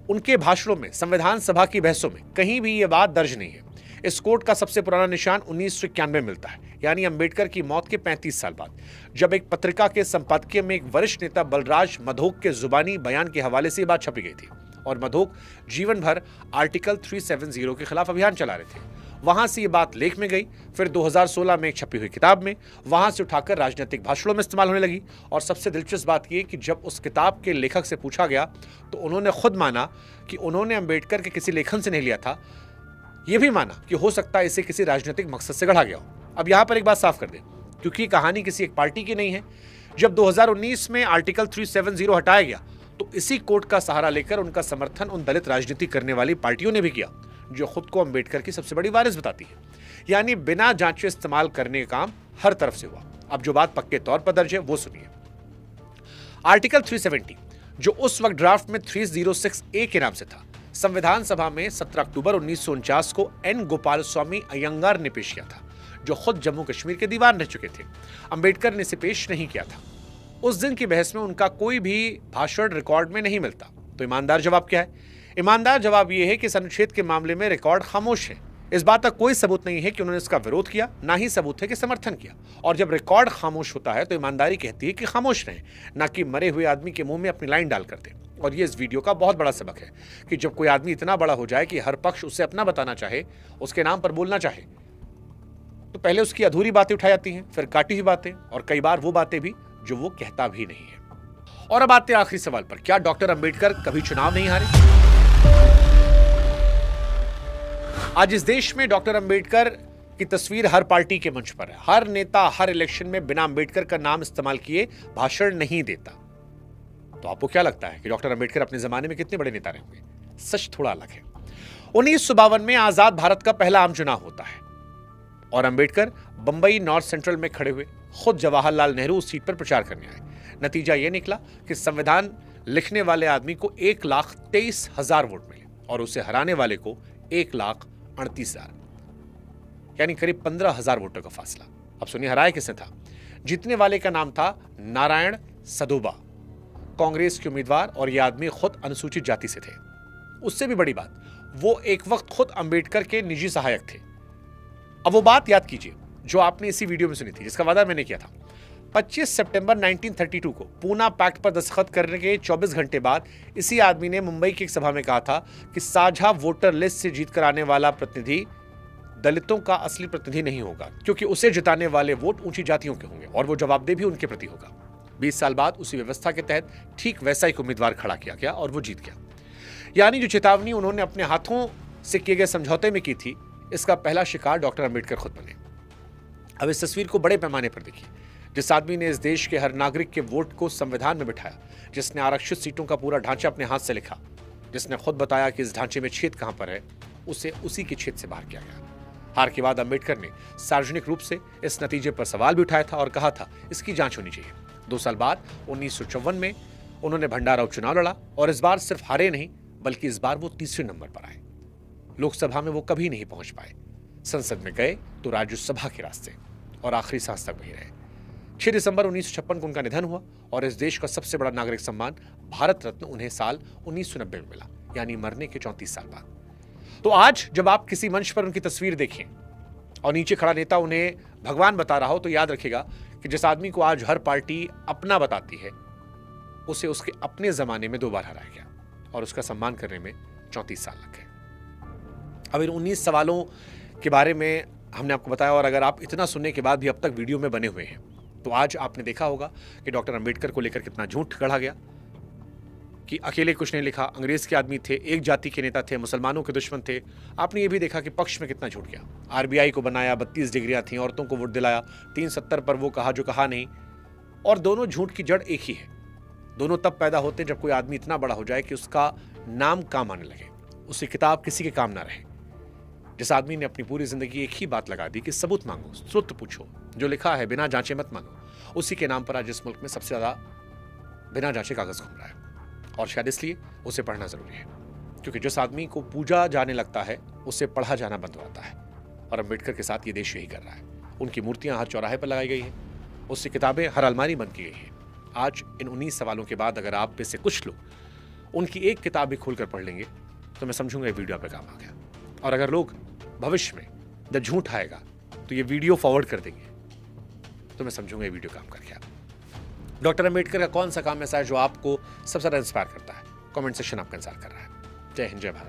उनके भाषणों में, संविधान सभा की बहसों में कहीं भी यह बात दर्ज नहीं है। इस कोट का सबसे पुराना निशान 1991 में मिलता है, यानी अंबेडकर की मौत के 35 साल बाद, जब एक पत्रिका के संपादकीय में एक वरिष्ठ नेता बलराज मधोक के जुबानी बयान के हवाले से यह बात छपी गई थी। और मधोक जीवन भर आर्टिकल 370 के खिलाफ अभियान चला रहे थे। वहां से ये बात लेख में गई, फिर 2016 में एक छपी हुई किताब में, वहां से उठाकर राजनीतिक भाषणों में इस्तेमाल होने लगी। और सबसे दिलचस्प बात यह कि जब उस किताब के लेखक से पूछा गया तो उन्होंने खुद माना कि उन्होंने अंबेडकर के किसी लेखन से नहीं लिया था। यह भी माना कि हो सकता है इसे किसी राजनीतिक मकसद से गढ़ा गया हो। अब यहां पर एक बात साफ कर दें, क्योंकि कहानी किसी एक पार्टी की नहीं है। जब 2019 में आर्टिकल 370 हटाया गया तो इसी कोर्ट का सहारा लेकर उनका समर्थन उन दलित राजनीति करने वाली पार्टियों ने भी किया जो खुद को अंबेडकर की सबसे बड़ी वारिस बताती है। यानी बिना जांचे इस्तेमाल करने का काम हर तरफ से हुआ। अब जो बात पक्के तौर पर दर्ज है वो सुनिए। आर्टिकल 370 जो उस वक्त ड्राफ्ट में 306A के नाम से था, संविधान सभा में 17 अक्टूबर 1949 को एन गोपाल स्वामी अयंगार ने पेश किया था, जो खुद जम्मू कश्मीर के दीवान रह चुके थे। अंबेडकर ने इसे पेश नहीं किया था। उस दिन की बहस में उनका कोई भी भाषण रिकॉर्ड में नहीं मिलता। तो ईमानदार जवाब क्या है? ईमानदार जवाब यह है कि इस अनुच्छेद के मामले में रिकॉर्ड खामोश है। इस बात का कोई सबूत नहीं है कि उन्होंने इसका विरोध किया, ना ही सबूत है कि समर्थन किया। और जब रिकॉर्ड खामोश होता है तो ईमानदारी कहती है कि खामोश रहें, ना कि मरे हुए आदमी के मुंह में अपनी लाइन डाल कर दें। और ये इस वीडियो का बहुत बड़ा सबक है कि जब कोई आदमी इतना बड़ा हो जाए कि हर पक्ष उसे अपना बताना चाहे, उसके नाम पर बोलना चाहे, तो पहले उसकी अधूरी बातें उठाई जाती हैं, फिर काटी हुई बातें, और कई बार वो बातें भी जो वो कहता भी नहीं है। और अब आते हैं आखिरी सवाल पर, क्या डॉक्टर अंबेडकर कभी चुनाव नहीं हारे? आज इस देश में डॉक्टर अंबेडकर की तस्वीर हर पार्टी के मंच पर है। हर नेता हर इलेक्शन में बिना अंबेडकर का नाम इस्तेमाल किए भाषण नहीं देता। तो आपको क्या लगता है कि डॉक्टर अंबेडकर अपने जमाने में कितने बड़े नेता रहे होंगे? सच थोड़ा अलग है। 1952 में आजाद भारत का पहला आम चुनाव होता है और अंबेडकर बंबई नॉर्थ सेंट्रल में खड़े हुए, खुद जवाहरलाल नेहरू उस सीट पर प्रचार करने आए। नतीजा यह निकला कि संविधान लिखने वाले आदमी को 1,23,000 वोट मिले और उसे हराने वाले को 1,38,000, यानी करीब 15,000 वोटों का फासला। अब सुनिए हराया किसने था? जीतने वाले का नाम था नारायण सदोबा, कांग्रेस के उम्मीदवार, और यह आदमी खुद अनुसूचित जाति से थे। उससे भी बड़ी बात, वो एक वक्त खुद अंबेडकर के निजी सहायक थे। अब वो बात याद कीजिए जो आपने इसी वीडियो में सुनी थी, जिसका वादा मैंने किया था। 25 सितंबर 1932 को पूना पैक्ट पर दस्तखत करने के 24 घंटे बाद इसी आदमी ने मुंबई की एक सभा में कहा था कि साझा वोटर लिस्ट से जीतकर आने वाला प्रतिनिधि दलितों का असली प्रतिनिधि नहीं होगा, क्योंकि उसे जिताने वाले वोट ऊंची जातियों के होंगे और वो जवाबदेह भी उनके प्रति होगा। 20 साल बाद उसी व्यवस्था के तहत ठीक वैसा एक उम्मीदवार खड़ा किया गया और वो जीत गया। यानी जो चेतावनी उन्होंने अपने हाथों से किए गए समझौते में की थी, इसका पहला शिकार डॉक्टर अंबेडकर खुद बने। अब इस तस्वीर को बड़े पैमाने पर देखिए। जिस आदमी ने इस देश के हर नागरिक के वोट को संविधान में बिठाया, जिसने आरक्षित सीटों का पूरा ढांचा अपने हाथ से लिखा, जिसने खुद बताया कि इस ढांचे में छेद कहां पर है, उसे उसी के छेद से बाहर किया गया। हार के बाद अंबेडकर ने सार्वजनिक रूप से इस नतीजे पर सवाल भी उठाया था और कहा था इसकी जांच होनी चाहिए। 2 साल बाद 1954 में उन्होंने भंडारा उपचुनाव लड़ा और इस बार सिर्फ हारे नहीं, बल्कि इस बार वो तीसरे नंबर पर आए। लोकसभा में वो कभी नहीं पहुंच पाए। संसद में गए तो राज्यसभा के रास्ते, और आखिरी सांस तक वही रहे। 6 दिसंबर 1956 को उनका निधन हुआ और इस देश का सबसे बड़ा नागरिक सम्मान भारत रत्न उन्हें साल 1990 में मिला, यानी मरने के 34 साल बाद। तो आज जब आप किसी मंच पर उनकी तस्वीर देखें और नीचे खड़ा नेता उन्हें भगवान बता रहा हो, तो याद रखिएगा कि जिस आदमी को आज हर पार्टी अपना बताती है, उसे उसके अपने जमाने में 2 बार हराया गया और उसका सम्मान करने में 34 साल लग गए। अब इन 19 सवालों के बारे में हमने आपको बताया, और अगर आप इतना सुनने के बाद भी अब तक वीडियो में बने हुए हैं तो आज आपने देखा होगा कि डॉक्टर अंबेडकर को लेकर कितना झूठ गढ़ा गया कि अकेले कुछ नहीं लिखा, अंग्रेज के आदमी थे, एक जाति के नेता थे, मुसलमानों के दुश्मन थे। आपने ये भी देखा कि पक्ष में कितना झूठ गया। आरबीआई को बनाया, 32 डिग्रियां थी, औरतों को वोट दिलाया, 370 पर वो कहा जो कहा नहीं। और दोनों झूठ की जड़ एक ही है। दोनों तब पैदा होते जब कोई आदमी इतना बड़ा हो जाए कि उसका नाम काम आने लगे, उसकी किताब किसी के काम ना रहे। जिस आदमी ने अपनी पूरी जिंदगी एक ही बात लगा दी कि सबूत मांगो, स्रोत पूछो, जो लिखा है बिना जांचे मत मानो, उसी के नाम पर आज इस मुल्क में सबसे ज्यादा बिना जांचे कागज घूम रहा है। और शायद इसलिए उसे पढ़ना जरूरी है, क्योंकि जिस आदमी को पूजा जाने लगता है उसे पढ़ा जाना बंद हो जाता है। और अंबेडकर के साथ ये देश यही कर रहा है। उनकी मूर्तियां हर चौराहे पर लगाई गई हैं, उसकी किताबें हर अलमारी बंद की गई हैं। आज इन 19 सवालों के बाद अगर आप में से कुछ लोग उनकी एक किताब भी खोलकर पढ़ लेंगे तो मैं समझूंगा ये वीडियो आप पे काम आ गया। और अगर लोग भविष्य में जब झूठ आएगा तो ये वीडियो फॉरवर्ड कर देंगे तो मैं समझूंगा ये वीडियो काम कर गया। डॉक्टर अंबेडकर का कौन सा काम ऐसा है जो आपको सबसे ज्यादा इंस्पायर करता है? कमेंट सेक्शन आपका इंतजार कर रहा है। जय हिंद, जय भारत।